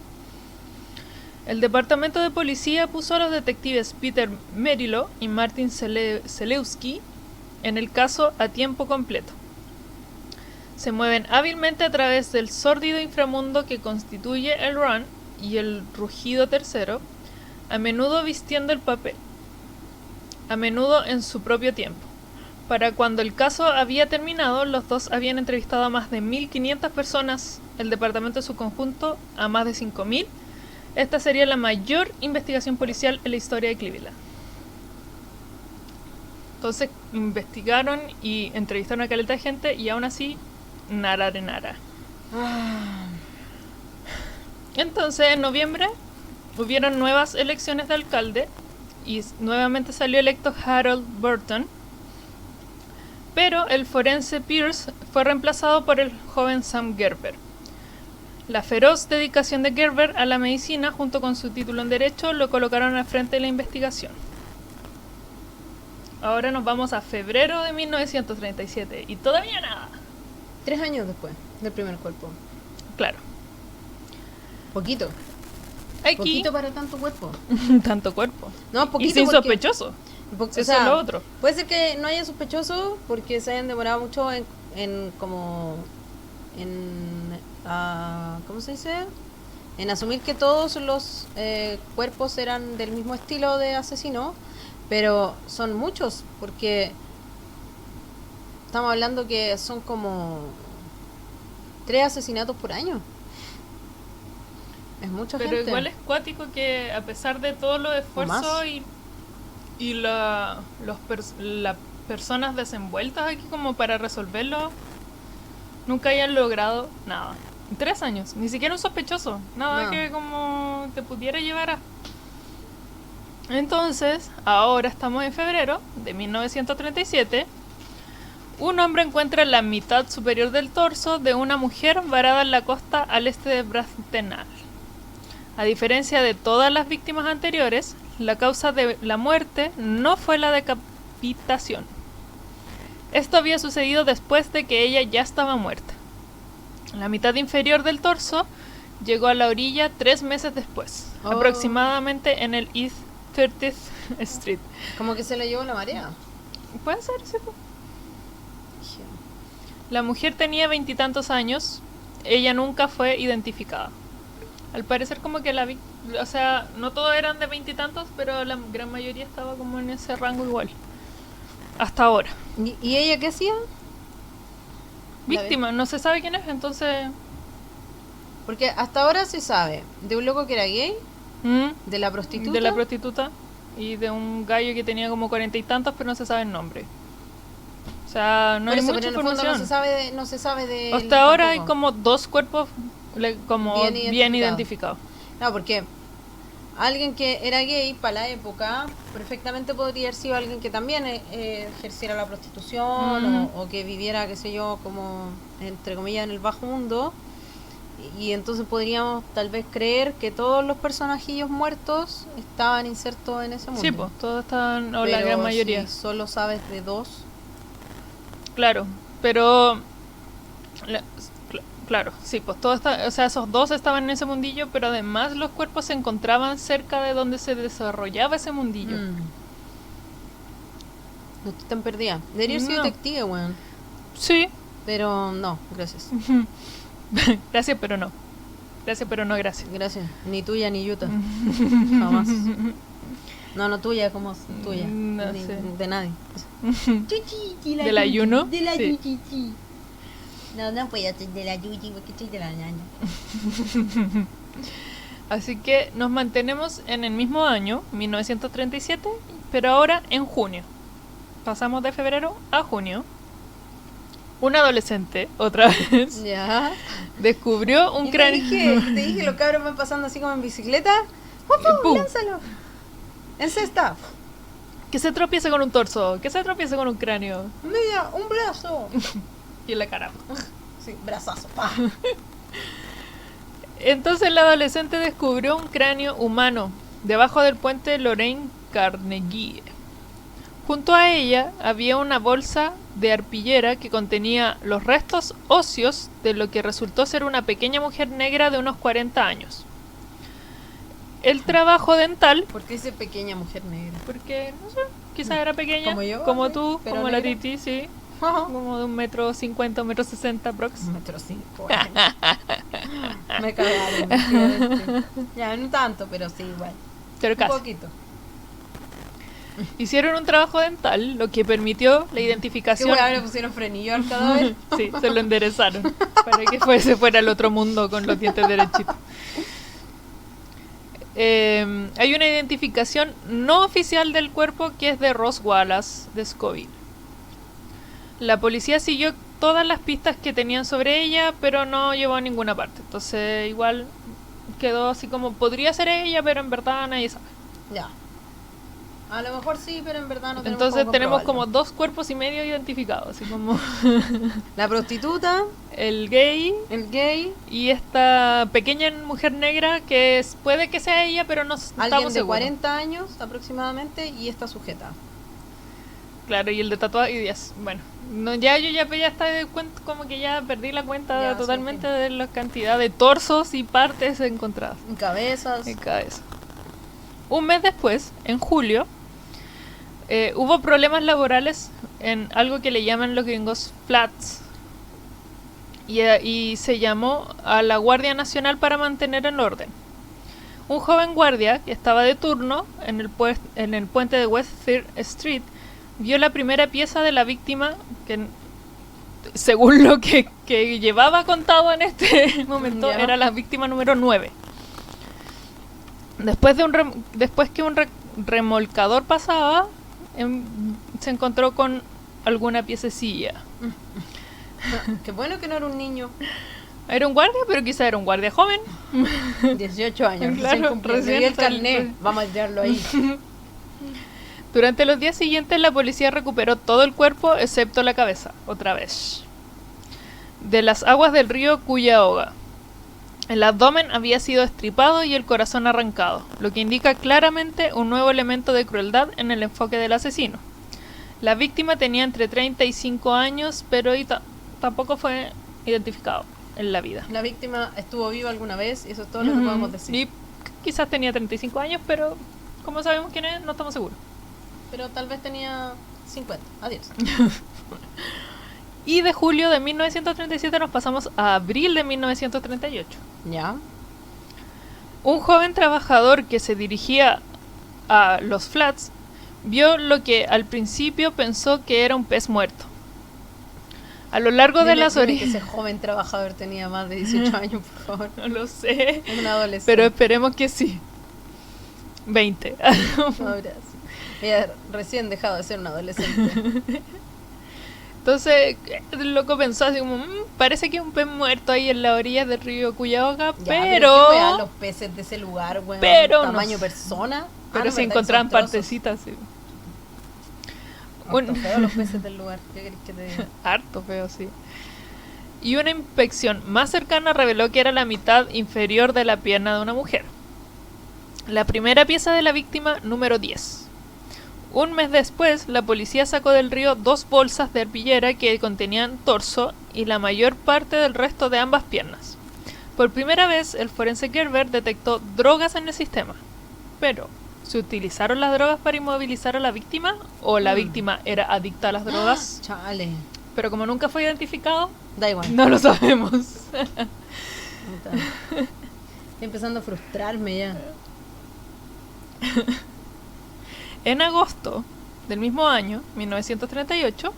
El departamento de policía puso a los detectives Peter Merilo y Martin Selewski en el caso a tiempo completo. Se mueven hábilmente a través del sórdido inframundo que constituye el Run y el Rugido Tercero, a menudo vistiendo el papel, a menudo en su propio tiempo. Para cuando el caso había terminado, los dos habían entrevistado a más de 1.500 personas, el departamento en su conjunto a más de 5.000. Esta sería la mayor investigación policial en la historia de Cleveland. Entonces investigaron y entrevistaron a caleta de gente y aún así, nada de nada. Entonces, en noviembre, hubieron nuevas elecciones de alcalde y nuevamente salió electo Harold Burton, pero el forense Pierce fue reemplazado por el joven Sam Gerber. La feroz dedicación de Gerber a la medicina, junto con su título en Derecho, lo colocaron al frente de la investigación. Ahora nos vamos a febrero de 1937 y todavía nada. 3 años después del primer cuerpo. Claro. Poquito. Aquí, Poquito para tanto cuerpo. tanto cuerpo. No, poquito. Y sin porque- sospechoso. porque, Eso es lo otro. Puede ser que no haya sospechoso porque se hayan demorado mucho ¿cómo se dice? En asumir que todos los cuerpos eran del mismo estilo de asesino, pero son muchos porque estamos hablando que son como 3 asesinatos por año. Es mucha Pero gente. igual es cuático que a pesar de todos los esfuerzos más. y las personas desenvueltas aquí como para resolverlo, nunca hayan logrado nada. 3 años, ni siquiera un sospechoso, nada No. que como te pudiera llevar a... Entonces, ahora estamos en febrero de 1937. Un hombre encuentra la mitad superior del torso de una mujer varada en la costa al este de Brastenal. A diferencia de todas las víctimas anteriores, la causa de la muerte no fue la decapitación. Esto había sucedido después de que ella ya estaba muerta. La mitad inferior del torso llegó a la orilla 3 meses después, Oh. aproximadamente en el East 30th Street. Como que se lo llevó la marea. Puede ser, sí. La mujer tenía 20 y tantos años. ella nunca fue identificada. Al parecer como que o sea, no todos eran de 20 y tantos, pero la gran mayoría estaba como en ese rango igual. Hasta ahora. ¿Y ella qué hacía? Víctima, no se sabe quién es, entonces... Porque hasta ahora se sabe de un loco que era gay, de la prostituta. De la prostituta y de un gallo que tenía como 40 y tantos, pero no se sabe el nombre. O sea, no hay mucha pero en el información. fondo no se sabe de Hasta ahora hay como 2 cuerpos como bien identificados. identificados. No, porque alguien que era gay para la época perfectamente podría haber sido alguien que también ejerciera la prostitución o que viviera, qué sé yo, como entre comillas en el bajo mundo. Y entonces podríamos tal vez creer que todos los personajillos muertos estaban insertos en ese mundo. Sí, pues, todos estaban, o la gran mayoría. Si solo sabes de 2. Claro, pero... Claro, sí, pues o sea, esos 2 estaban en ese mundillo, pero además los cuerpos se encontraban cerca de donde se desarrollaba ese mundillo. No estoy tan perdida. Debería ser detective, weón. Sí. Pero no, gracias. Gracias, pero no. Gracias, pero no, gracias. Gracias. Ni tuya ni Yuta. Jamás. No tuya, como tuya. No sé. De nadie. ¿De la Yuno? De la Sí. Yuchi. No puedo ser de la Yuchi porque soy de la ñaña. Así que nos mantenemos en el mismo año, 1937, pero ahora en junio. Pasamos de febrero a junio. Un adolescente, otra vez, Ya. descubrió un cráneo. Te dije, los cabros van pasando así como en bicicleta. ¡Pum! ¡Lánzalo! En cesta. Que se tropiece con un torso, que se tropiece con un cráneo. Mira, un brazo. Y en la cara. Sí, brazazo. Pa. Entonces el adolescente descubrió un cráneo humano debajo del puente Lorraine Carnegie. Junto a ella había una bolsa de arpillera que contenía los restos óseos de lo que resultó ser una pequeña mujer negra de unos 40 años. El trabajo dental... ¿Por qué dice pequeña mujer negra? Porque, no sé, quizás era pequeña. Como yo, como ¿sí? tú, Pero como negra. la Titi, sí. Como de 1,50 m, 1,60 m aprox. 1,5 m. Me cagaron. Ya, no tanto, pero sí, igual. Pero Un casi. poquito. Hicieron un trabajo dental, lo que permitió la ¿Qué identificación. weá le pusieron frenillo al cadáver? Sí, se lo enderezaron para que se fuera al otro mundo con los dientes derechitos. Hay una identificación no oficial del cuerpo que es de Ross Wallace de Scoville. La policía siguió todas las pistas que tenían sobre ella, pero no llevó a ninguna parte. Entonces igual quedó así como podría ser ella, pero en verdad nadie sabe. Ya. A lo mejor sí, pero en verdad no tenemos Entonces cómo tenemos como comprobarlo. 2 cuerpos y medio identificados, así como La prostituta, el gay el gay, y esta pequeña mujer negra que puede que sea ella, pero no alguien estamos de seguros. 40 años aproximadamente y esta sujeta. Claro, y el de tatuaje y 10. Bueno, no, yo ya está de cuenta, como que ya perdí la cuenta Ya, sí, totalmente ok. de la cantidad de torsos y partes encontradas En cabezas. en cabeza. Un mes después, en julio, hubo problemas laborales en algo que le llaman los gringos flats. Y se llamó a la Guardia Nacional para mantener el orden. Un joven guardia que estaba de turno en el puente de West 3rd Street vio la primera pieza de la víctima que, según lo que llevaba contado en este momento, Ya. era la víctima número 9. Después que un remolcador pasaba, se encontró con alguna piececilla. Qué bueno que no era un niño. Era un guardia, pero quizá era un guardia joven. 18 años. Claro, recién cumplido. recién Y el salió. carnet. Vamos a tirarlo ahí. Durante los días siguientes la policía recuperó todo el cuerpo excepto la cabeza, otra vez, de las aguas del río Cuyahoga. El abdomen había sido estripado y el corazón arrancado, lo que indica claramente un nuevo elemento de crueldad en el enfoque del asesino. La víctima tenía entre 35 años, pero tampoco fue identificado en la vida. La víctima estuvo viva alguna vez y eso es todo lo que podemos decir. Y quizás tenía 35 años, pero como sabemos quién es, no estamos seguros. Pero tal vez tenía 50. Adiós. Y de julio de 1937 nos pasamos a abril de 1938. Ya. Un joven trabajador que se dirigía a los flats vio lo que al principio pensó que era un pez muerto. A lo largo de las Que orillas... ese joven trabajador tenía más de 18 años, por favor. No lo sé, Un adolescente. pero esperemos que sí. 20. Ahora sí. Ella recién dejado de ser un adolescente. Entonces, el loco pensó así como, parece que hay un pez muerto ahí en la orilla del río Cuyahoga, Ya, pero... ¿qué wea, los peces de ese lugar, weón? Pero no tamaño sé. persona. Pero no, se ¿verdad? encontraban Son trozos. partecitas, sí. Harto feo los peces del lugar. ¿Qué querés que te diga? Harto feo, sí. Y una inspección más cercana reveló que era la mitad inferior de la pierna de una mujer. La primera pieza de la víctima, número 10. Un mes después, la policía sacó del río 2 bolsas de arpillera que contenían torso y la mayor parte del resto de ambas piernas. Por primera vez, el forense Gerber detectó drogas en el sistema. Pero, ¿se utilizaron las drogas para inmovilizar a la víctima? ¿O la víctima era adicta a las drogas? Chale. Pero como nunca fue identificado, Da igual. no lo sabemos. Puta. Estoy empezando a frustrarme ya. En agosto del mismo año, 1938,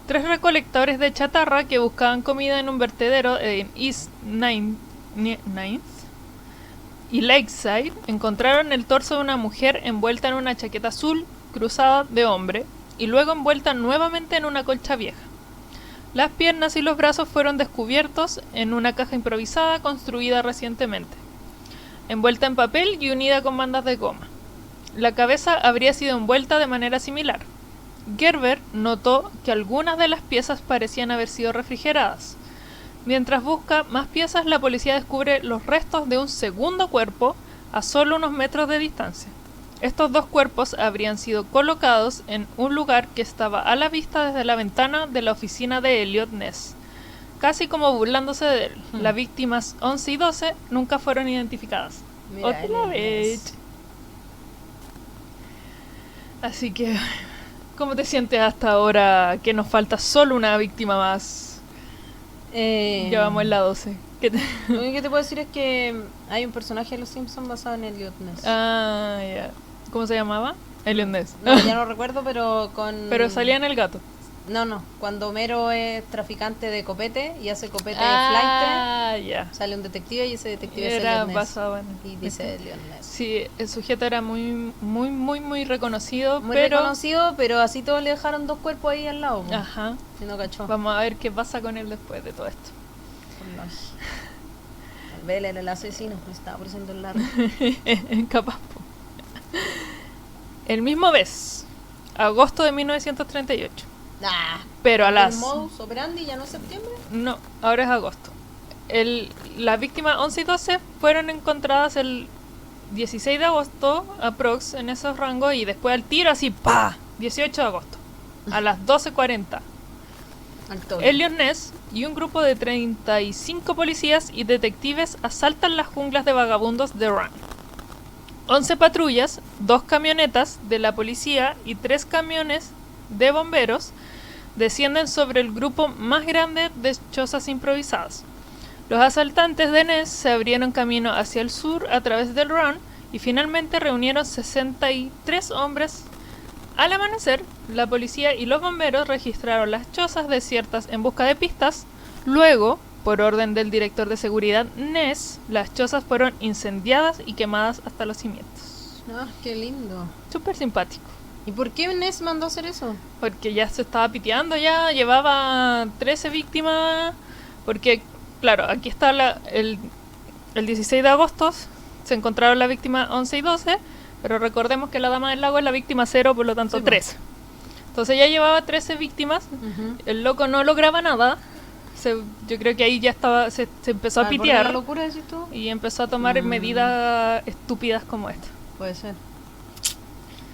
3 recolectores de chatarra que buscaban comida en un vertedero en East 9th y Lakeside encontraron el torso de una mujer envuelta en una chaqueta azul cruzada de hombre y luego envuelta nuevamente en una colcha vieja. Las piernas y los brazos fueron descubiertos en una caja improvisada construida recientemente, envuelta en papel y unida con bandas de goma. La cabeza habría sido envuelta de manera similar. Gerber notó que algunas de las piezas parecían haber sido refrigeradas. Mientras busca más piezas, la policía descubre los restos de un segundo cuerpo a solo unos metros de distancia. Estos 2 cuerpos habrían sido colocados en un lugar que estaba a la vista desde la ventana de la oficina de Elliot Ness, casi como burlándose de él. Las víctimas 11 y 12 nunca fueron identificadas. Mira, Otra Elliot vez. Ness. Así que, ¿cómo te sientes hasta ahora que nos falta solo una víctima más? Ya vamos en la 12. ¿Qué te- Lo único que te puedo decir es que hay un personaje de Los Simpsons basado en Elliot Ness. Ah, ya. ¿Cómo se llamaba? Elliot Ness. No, ya no recuerdo, pero con... Pero salía en El Gato. No, cuando Homero es traficante de copete y hace copete de Ah, ya. flight, sale un detective y ese detective es Era Elliot Ness. basado en... Y dice Elliot Ness. Sí, el sujeto era muy reconocido, Muy pero... reconocido, pero así todos le dejaron 2 cuerpos ahí al lado. Po. Ajá. Y no cachó. Vamos a ver qué pasa con él después de todo esto. Tal vez él era el asesino, me estaba presentando el largo. Capaz. Po. El mismo mes, agosto de 1938. Ah, Pero a las... el modus operandi ya no es septiembre. No, ahora es agosto. Las víctimas 11 y 12 fueron encontradas el 16 de agosto, aprox, en esos rangos, y después al tiro así, ¡pa! 18 de agosto, a las 12:40. Al toque. Elliot Ness y un grupo de 35 policías y detectives asaltan las junglas de vagabundos de Run. 11 patrullas, 2 camionetas de la policía y 3 camiones de bomberos descienden sobre el grupo más grande de chozas improvisadas. Los asaltantes de Ness se abrieron camino hacia el sur a través del Run y finalmente reunieron 63 hombres. Al amanecer, la policía y los bomberos registraron las chozas desiertas en busca de pistas. Luego, por orden del director de seguridad Ness, las chozas fueron incendiadas y quemadas hasta los cimientos. Ah, qué lindo. Súper simpático. ¿Y por qué Ness mandó a hacer eso? Porque ya se estaba piteando, ya llevaba 13 víctimas. Porque, claro, aquí está el 16 de agosto, se encontraron las víctimas 11 y 12, pero recordemos que la Dama del Lago es la víctima 0, por lo tanto Sí, 13. Entonces ya llevaba 13 víctimas, el loco no lograba nada. Yo creo que ahí ya estaba, se empezó a ¿Por pitear la locura decís tú? y empezó a tomar medidas estúpidas como esta. Puede ser.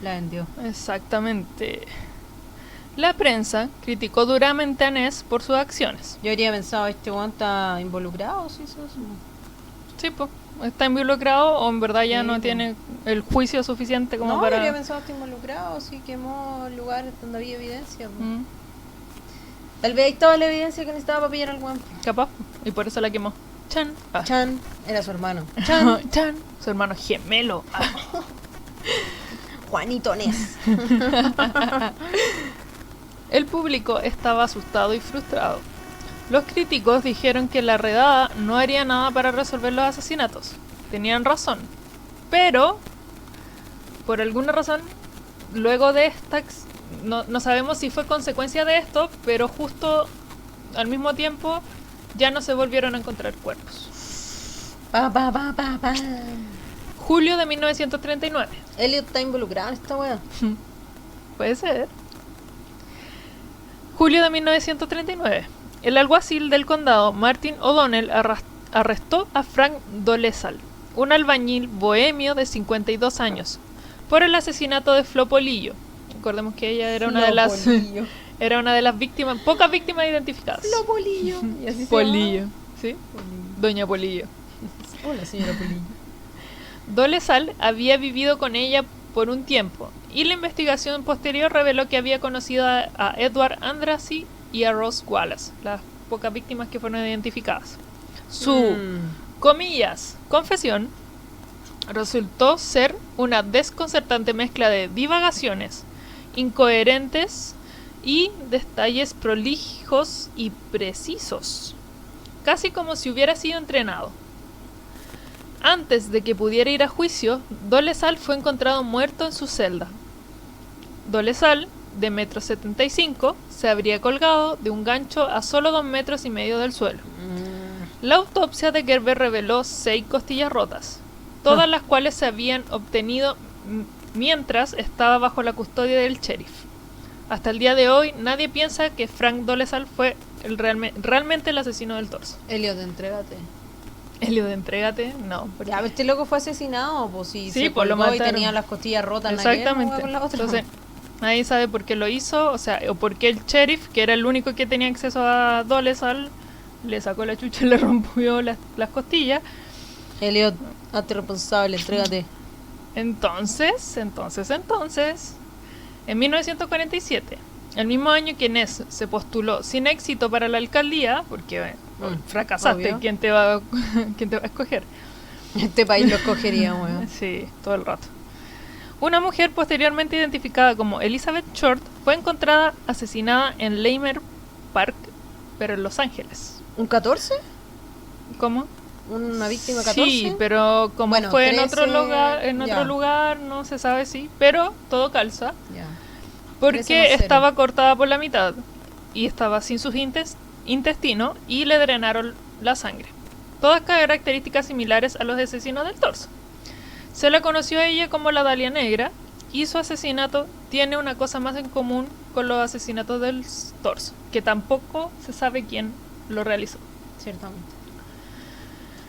La vendió. Exactamente. La prensa criticó duramente a Ness por sus acciones. Yo habría pensado, este weón está involucrado, sí, eso. Sí, pues, está involucrado o en verdad ya Sí, no po. tiene el juicio suficiente como No, para... habría pensado, está involucrado, sí, quemó lugares donde había evidencia. Po. Mm. Tal vez ahí estaba la evidencia que necesitaba para pillar al weón. Capaz. Y por eso la quemó. Chan. Ah. Chan era su hermano. Chan. Chan. Su hermano gemelo. Ah. Juanito Nes. El público estaba asustado y frustrado. Los críticos dijeron que la redada no haría nada para resolver los asesinatos. Tenían razón. Pero, por alguna razón, luego de esta... No sabemos si fue consecuencia de esto, pero justo al mismo tiempo ya no se volvieron a encontrar cuerpos. Julio de 1939. Elliot está involucrado en esta wea. Puede ser. Julio de 1939. El alguacil del condado, Martin O'Donnell, arrestó a Frank Dolezal, un albañil bohemio de 52 años, por el asesinato de Flo Polillo. Recordemos que ella era una de las víctimas, pocas víctimas identificadas. Flo Polillo. ¿Y así Polillo, ¿sí? Polillo. Doña Polillo. Hola, señora Polillo. Dolezal había vivido con ella por un tiempo, y la investigación posterior reveló que había conocido a Edward Andrassy y a Rose Wallace, las pocas víctimas que fueron identificadas. Su, comillas, confesión resultó ser una desconcertante mezcla de divagaciones, incoherentes y detalles prolijos y precisos, casi como si hubiera sido entrenado. Antes de que pudiera ir a juicio, Dolezal fue encontrado muerto en su celda. Dolezal, de 1,75 m, se habría colgado de un gancho a solo 2,5 metros del suelo. La autopsia de Gerber reveló 6 costillas rotas, todas las cuales se habían obtenido mientras estaba bajo la custodia del sheriff. Hasta el día de hoy, nadie piensa que Frank Dolezal fue realmente el asesino del torso. Elliot, entrégate. Elliot, entrégate, no. Porque... Ya, este loco fue asesinado, pues si sí, se pues lo colgó y mataron. tenía las costillas rotas. Exactamente. Con la otra. Entonces, nadie sabe por qué lo hizo, o sea, o por qué el sheriff, que era el único que tenía acceso a Dolezal, le sacó la chucha y le rompió las costillas. Elliot, hazte responsable, entrégate. Entonces, en 1947, el mismo año que Ness se postuló sin éxito para la alcaldía, porque fracasaste, obvio. ¿quién te va a escoger? Este país lo escogería, weón. Sí, todo el rato. Una mujer posteriormente identificada como Elizabeth Short fue encontrada asesinada en Leimer Park, pero en Los Ángeles. ¿Un 14? ¿Cómo? ¿Una víctima 14? Sí, pero como bueno, fue 13, en otro lugar, no se sabe si, pero todo calza. Ya. Porque estaba cortada por la mitad y estaba sin sus intestinos y le drenaron la sangre. Todas características similares a los asesinos del torso. Se la conoció a ella como la Dalia Negra y su asesinato tiene una cosa más en común con los asesinatos del torso, que tampoco se sabe quién lo realizó. Ciertamente.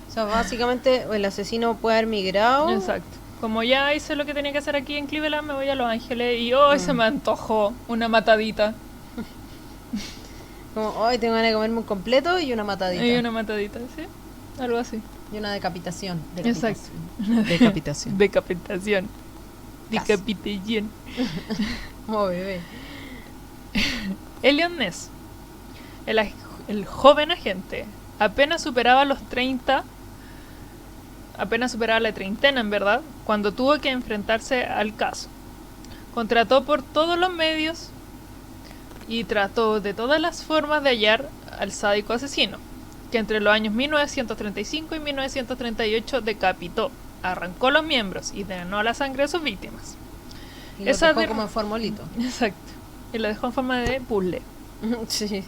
O sea, básicamente el asesino puede haber migrado. Exacto. Como ya hice lo que tenía que hacer aquí en Cleveland, me voy a Los Ángeles y hoy se me antojó una matadita. Como hoy tengo ganas de comerme un completo y una matadita. Y una matadita, ¿sí? Algo así. Y una decapitación. Exacto. Decapitación. Decapitación. Casi. Decapitación. Oh, bebé. Elliot Ness, el joven agente, apenas superaba los 30, apenas superaba la treintena en verdad, cuando tuvo que enfrentarse al caso. Contrató por todos los medios y trató de todas las formas de hallar al sádico asesino, que entre los años 1935 y 1938 decapitó, arrancó los miembros y drenó la sangre de sus víctimas. Y lo dejó como en formolito. Exacto. Y lo dejó en forma de puzzle. Sí.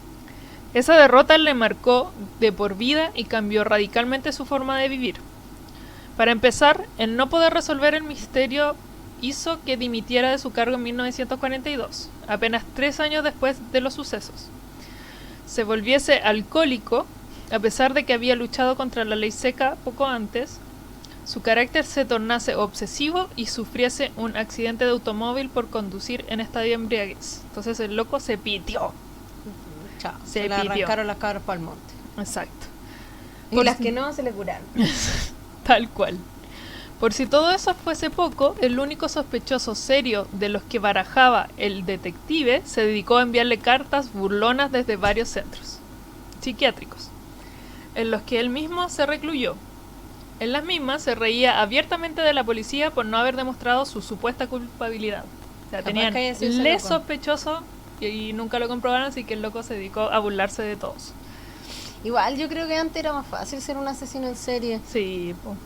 Esa derrota le marcó de por vida y cambió radicalmente su forma de vivir. Para empezar, el no poder resolver el misterio hizo que dimitiera de su cargo en 1942, apenas 3 años después de los sucesos. Se volviese alcohólico, a pesar de que había luchado contra la ley seca poco antes, su carácter se tornase obsesivo y sufriese un accidente de automóvil por conducir en estado de embriaguez. Entonces el loco se pitió. Chao. Se le pitió. arrancaron las cabras para el monte. Exacto. Y las que no se le curaron. Tal cual. Por si todo eso fuese poco, el único sospechoso serio de los que barajaba el detective se dedicó a enviarle cartas burlonas desde varios centros psiquiátricos, en los que él mismo se recluyó. En las mismas se reía abiertamente de la policía por no haber demostrado su supuesta culpabilidad. O sea, Capaz tenían que haya sido ese le loco. sospechoso y nunca lo comprobaron, así que el loco se dedicó a burlarse de todos. Igual yo creo que antes era más fácil ser un asesino en serie. Sí, po.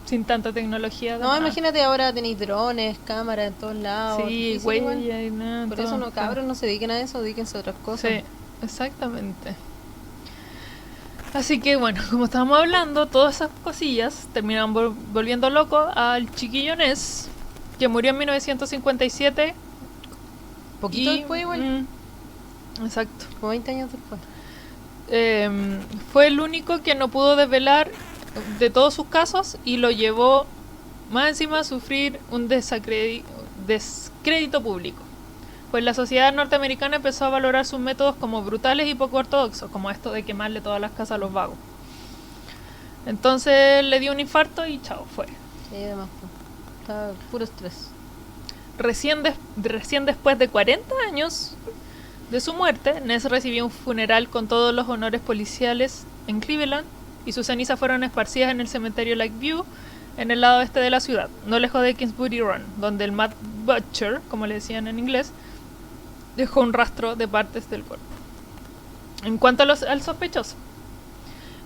Sin tanta tecnología. No, además. imagínate ahora tenéis drones, cámaras en todos lados. Sí, difícil güey, igual. y nada, Por todo. eso no, cabros, no se dediquen a eso, dedíquense a otras cosas. Sí, exactamente. Así que bueno, como estábamos hablando, todas esas cosillas terminaron volviendo loco al chiquillo Ness, que murió en 1957. Poquito y, después igual, exacto. como 20 años después. Fue el único que no pudo desvelar de todos sus casos y lo llevó más encima a sufrir un descrédito público. Pues la sociedad norteamericana empezó a valorar sus métodos como brutales y poco ortodoxos, como esto de quemarle todas las casas a los vagos. Entonces le dio un infarto y chao, fue. Sí, además, estaba puro estrés. Recién después de 40 años de su muerte, Ness recibió un funeral con todos los honores policiales en Cleveland y sus cenizas fueron esparcidas en el cementerio Lakeview, en el lado este de la ciudad, no lejos de Kingsbury Run, donde el Mad Butcher, como le decían en inglés, dejó un rastro de partes del cuerpo. En cuanto al sospechoso,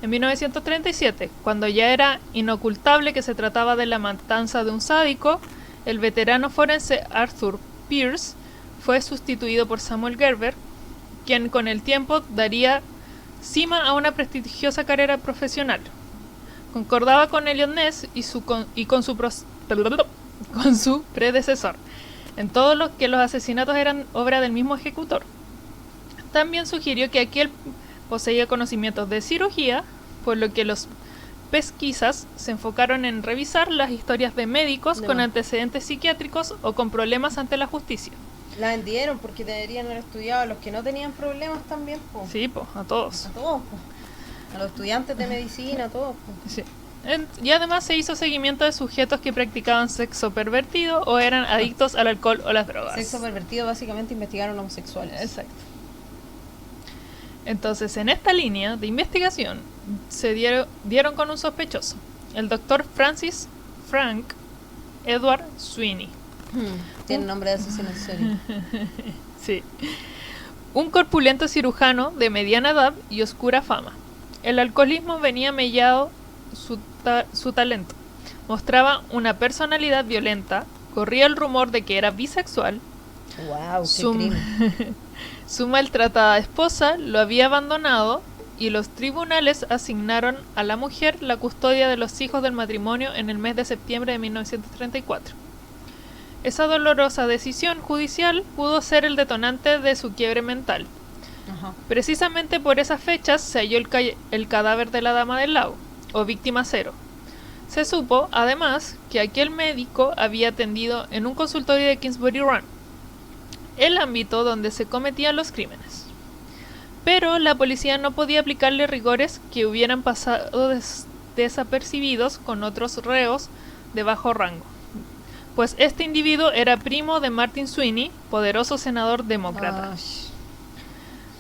en 1937, cuando ya era inocultable que se trataba de la matanza de un sádico, el veterano forense Arthur Pierce fue sustituido por Samuel Gerber, quien con el tiempo daría cima a una prestigiosa carrera profesional. Concordaba con Eliot Ness con su predecesor, en todo lo que los asesinatos eran obra del mismo ejecutor. También sugirió que aquel poseía conocimientos de cirugía, por lo que los pesquisas se enfocaron en revisar las historias de médicos con antecedentes psiquiátricos o con problemas ante la justicia. La vendieron porque deberían haber estudiado a los que no tenían problemas también, po. Sí, pues, a todos. A todos, po. A los estudiantes de medicina, a todos, po. Sí. Y además se hizo seguimiento de sujetos que practicaban sexo pervertido o eran adictos al alcohol o las drogas. Sexo pervertido, básicamente investigaron homosexuales. Exacto. Entonces, en esta línea de investigación se dieron con un sospechoso, el doctor Frank Edward Sweeney. Tiene nombre de asesino en serie. Sí. Un corpulento cirujano de mediana edad y oscura fama. El alcoholismo venía mellado su talento. Mostraba una personalidad violenta, corría el rumor de que era bisexual. Wow, qué crimen. Su maltratada esposa lo había abandonado y los tribunales asignaron a la mujer la custodia de los hijos del matrimonio en el mes de septiembre de 1934. Esa dolorosa decisión judicial pudo ser el detonante de su quiebre mental. Ajá. Precisamente por esas fechas se halló el cadáver de la Dama del Lago, o víctima cero. Se supo, además, que aquel médico había atendido en un consultorio de Kingsbury Run, el ámbito donde se cometían los crímenes. Pero la policía no podía aplicarle rigores que hubieran pasado desapercibidos con otros reos de bajo rango, pues este individuo era primo de Martin Sweeney, poderoso senador demócrata,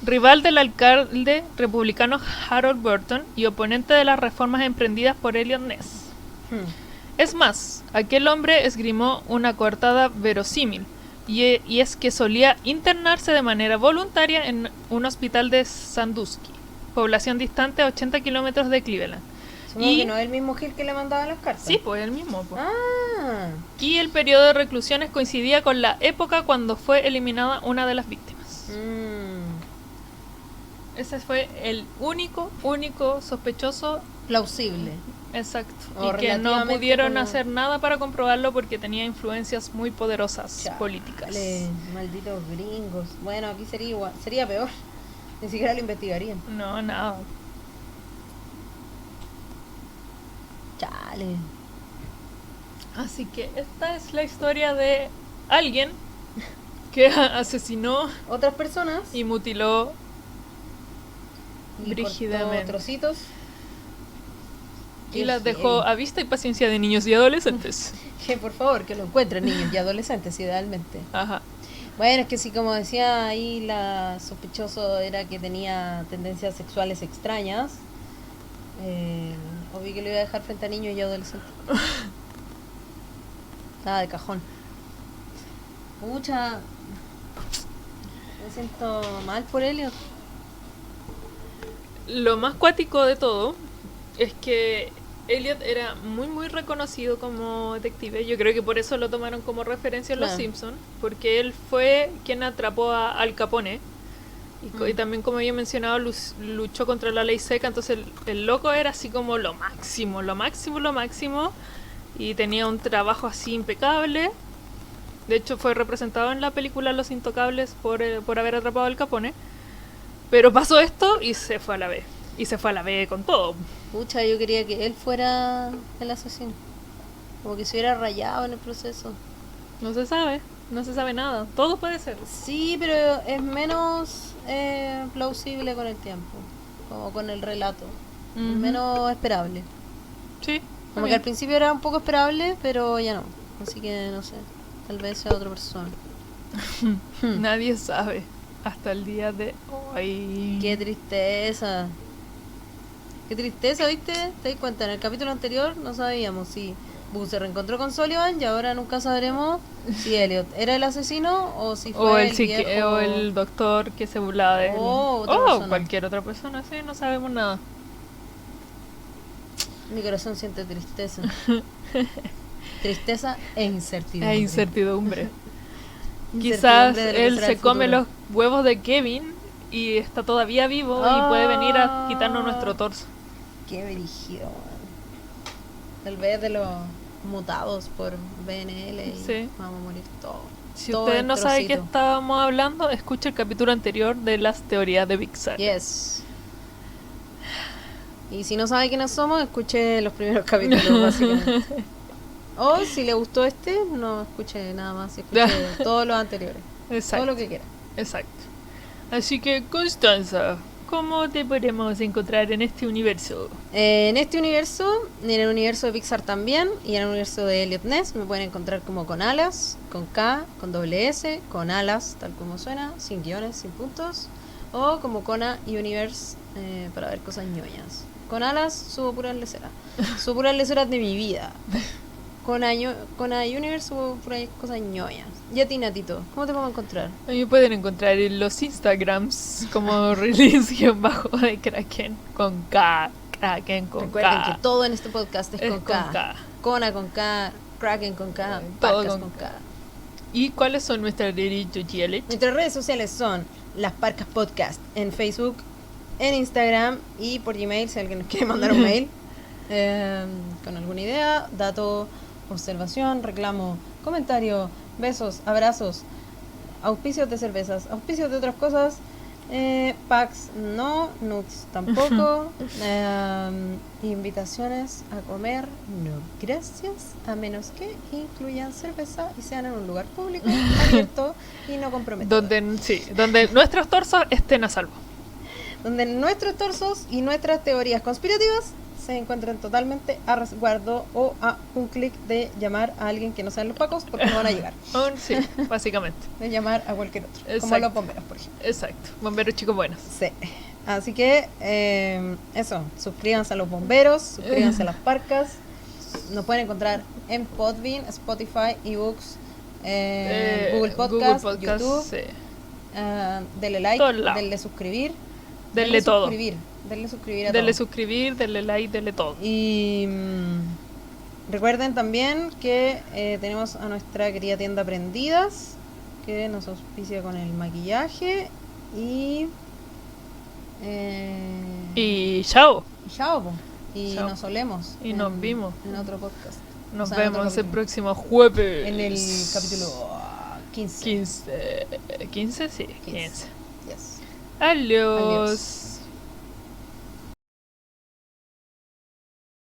rival del alcalde republicano Harold Burton y oponente de las reformas emprendidas por Eliot Ness. Es más, aquel hombre esgrimó una coartada verosímil, y es que solía internarse de manera voluntaria en un hospital de Sandusky, población distante a 80 kilómetros de Cleveland. Supongo que no es el mismo Gil que le mandaba las cartas. Sí, pues el mismo. Pues. Ah. Y el periodo de reclusiones coincidía con la época cuando fue eliminada una de las víctimas. Ese fue el único sospechoso Plausible. exacto. O Y que no relativamente pudieron como- hacer nada para comprobarlo porque tenía influencias muy poderosas políticas. Chale, malditos gringos. Bueno, aquí sería igual, sería peor. Ni siquiera lo investigarían. No, nada. Chale. Así que esta es la historia de alguien que asesinó Otras personas. y mutiló y brígidamente. cortó trocitos. Y las dejó a vista y paciencia de niños y adolescentes. Que por favor, que lo encuentren niños y adolescentes, idealmente. Ajá. Bueno, es que sí, como decía ahí, la sospechoso era que tenía tendencias sexuales extrañas. Obvio que lo iba a dejar frente a niños y adolescentes. Estaba de cajón. Mucha... Me siento mal por Elliot. Lo más cuático de todo es que Elliot era muy muy reconocido como detective. Yo creo que por eso lo tomaron como referencia en Los Claro. Simpsons, porque él fue quien atrapó a Al Capone. Y también, como había mencionado, luchó contra la ley seca. Entonces el loco era así como lo máximo, lo máximo, lo máximo. Y tenía un trabajo así impecable. De hecho fue representado en la película Los Intocables por haber atrapado al Capone. Pero pasó esto y se fue a la B. Y se fue a la B con todo. Pucha, yo quería que él fuera el asesino. Como que se hubiera rayado en el proceso. No se sabe, no se sabe nada. Todo puede ser. Sí, pero es menos plausible con el tiempo. Como con el relato. Ujú. Menos esperable. Sí. Como que al principio era un poco esperable, pero ya no. Así que no sé. Tal vez sea otra persona. Nadie sabe hasta el día de hoy. Qué tristeza. Qué tristeza, ¿viste? ¿Te das cuenta? En el capítulo anterior no sabíamos si Boo se reencontró con Sullivan y ahora nunca sabremos si Elliot era el asesino o si fue O el viejo... o el doctor que se burlaba de él. O otra O persona. cualquier otra persona, sí, no sabemos nada. Mi corazón siente tristeza. Tristeza e incertidumbre. Hay incertidumbre. Incertidumbre Quizás de lo que él será se el come futuro. los huevos de Kevin y está todavía vivo y puede venir a quitarnos nuestro torso. Qué brígido, man. Tal vez de los mutados por BNL y Sí. vamos a morir todos. Si Todo ustedes en no saben qué trocito. estábamos hablando, escucha el capítulo anterior de las teorías de Big Sur. Yes. Y si no sabe quiénes somos, escuche los primeros capítulos, básicamente. O si le gustó este, no escuche nada más, escuche todos los anteriores. Exacto. Todo lo que quiera. Exacto. Así que, Constanza, ¿cómo te podemos encontrar en este universo? En este universo, en el universo de Pixar también, y en el universo de Elliot Ness, me pueden encontrar como con alas, con K, con doble S, con alas, tal como suena, sin guiones, sin puntos, o como Kona Universe, para ver cosas ñoñas. Con alas subo puras leceras. Subo puras leceras de mi vida. Con a Universe subo puras cosas ñoñas. Y a ti, Natito, ¿cómo te podemos encontrar? A mí me pueden encontrar en los Instagrams como release-de Kraken con K. Kraken con Recuerden K. que todo en este podcast es Es con con K. K. Kona con K, Kraken con K, Todo Parcas con con K. ¿Y cuáles son nuestras derechos, Gielet? Nuestras redes sociales son Las Parcas Podcast en Facebook, en Instagram y por Gmail si alguien nos quiere mandar un mail con alguna idea, dato, observación, reclamo, comentario, besos, abrazos, auspicios de cervezas, auspicios de otras cosas, packs no, nudes tampoco, invitaciones a comer no, gracias, a menos que incluyan cerveza y sean en un lugar público, abierto y no comprometido. Donde nuestros torsos estén a salvo. Donde nuestros torsos y nuestras teorías conspirativas se encuentran totalmente a resguardo o a un clic de llamar a alguien que no sean los pacos porque no van a llegar. Sí, básicamente. De llamar a cualquier otro, como Exacto. los bomberos, por ejemplo. Exacto. Bomberos chicos buenos. Sí. Así que eso, suscríbanse a los bomberos, suscríbanse a las parcas. Nos pueden encontrar en Podbean, Spotify, eBooks, Google Podcast, YouTube. Sí. Denle like, Todos lados. denle suscribir. Denle todo. Denle suscribir a Denle todo. suscribir, denle like, denle todo. Y recuerden también que tenemos a nuestra querida tienda Prendidas, que nos auspicia con el maquillaje. Y Y chao. chao, po. Y Chao. nos olemos. Y nos vimos. En otro podcast. Nos O sea, en otro vemos el capítulo. próximo jueves. En el capítulo 15. 15. ¿15? Sí, 15. Yes. Adiós. Adiós.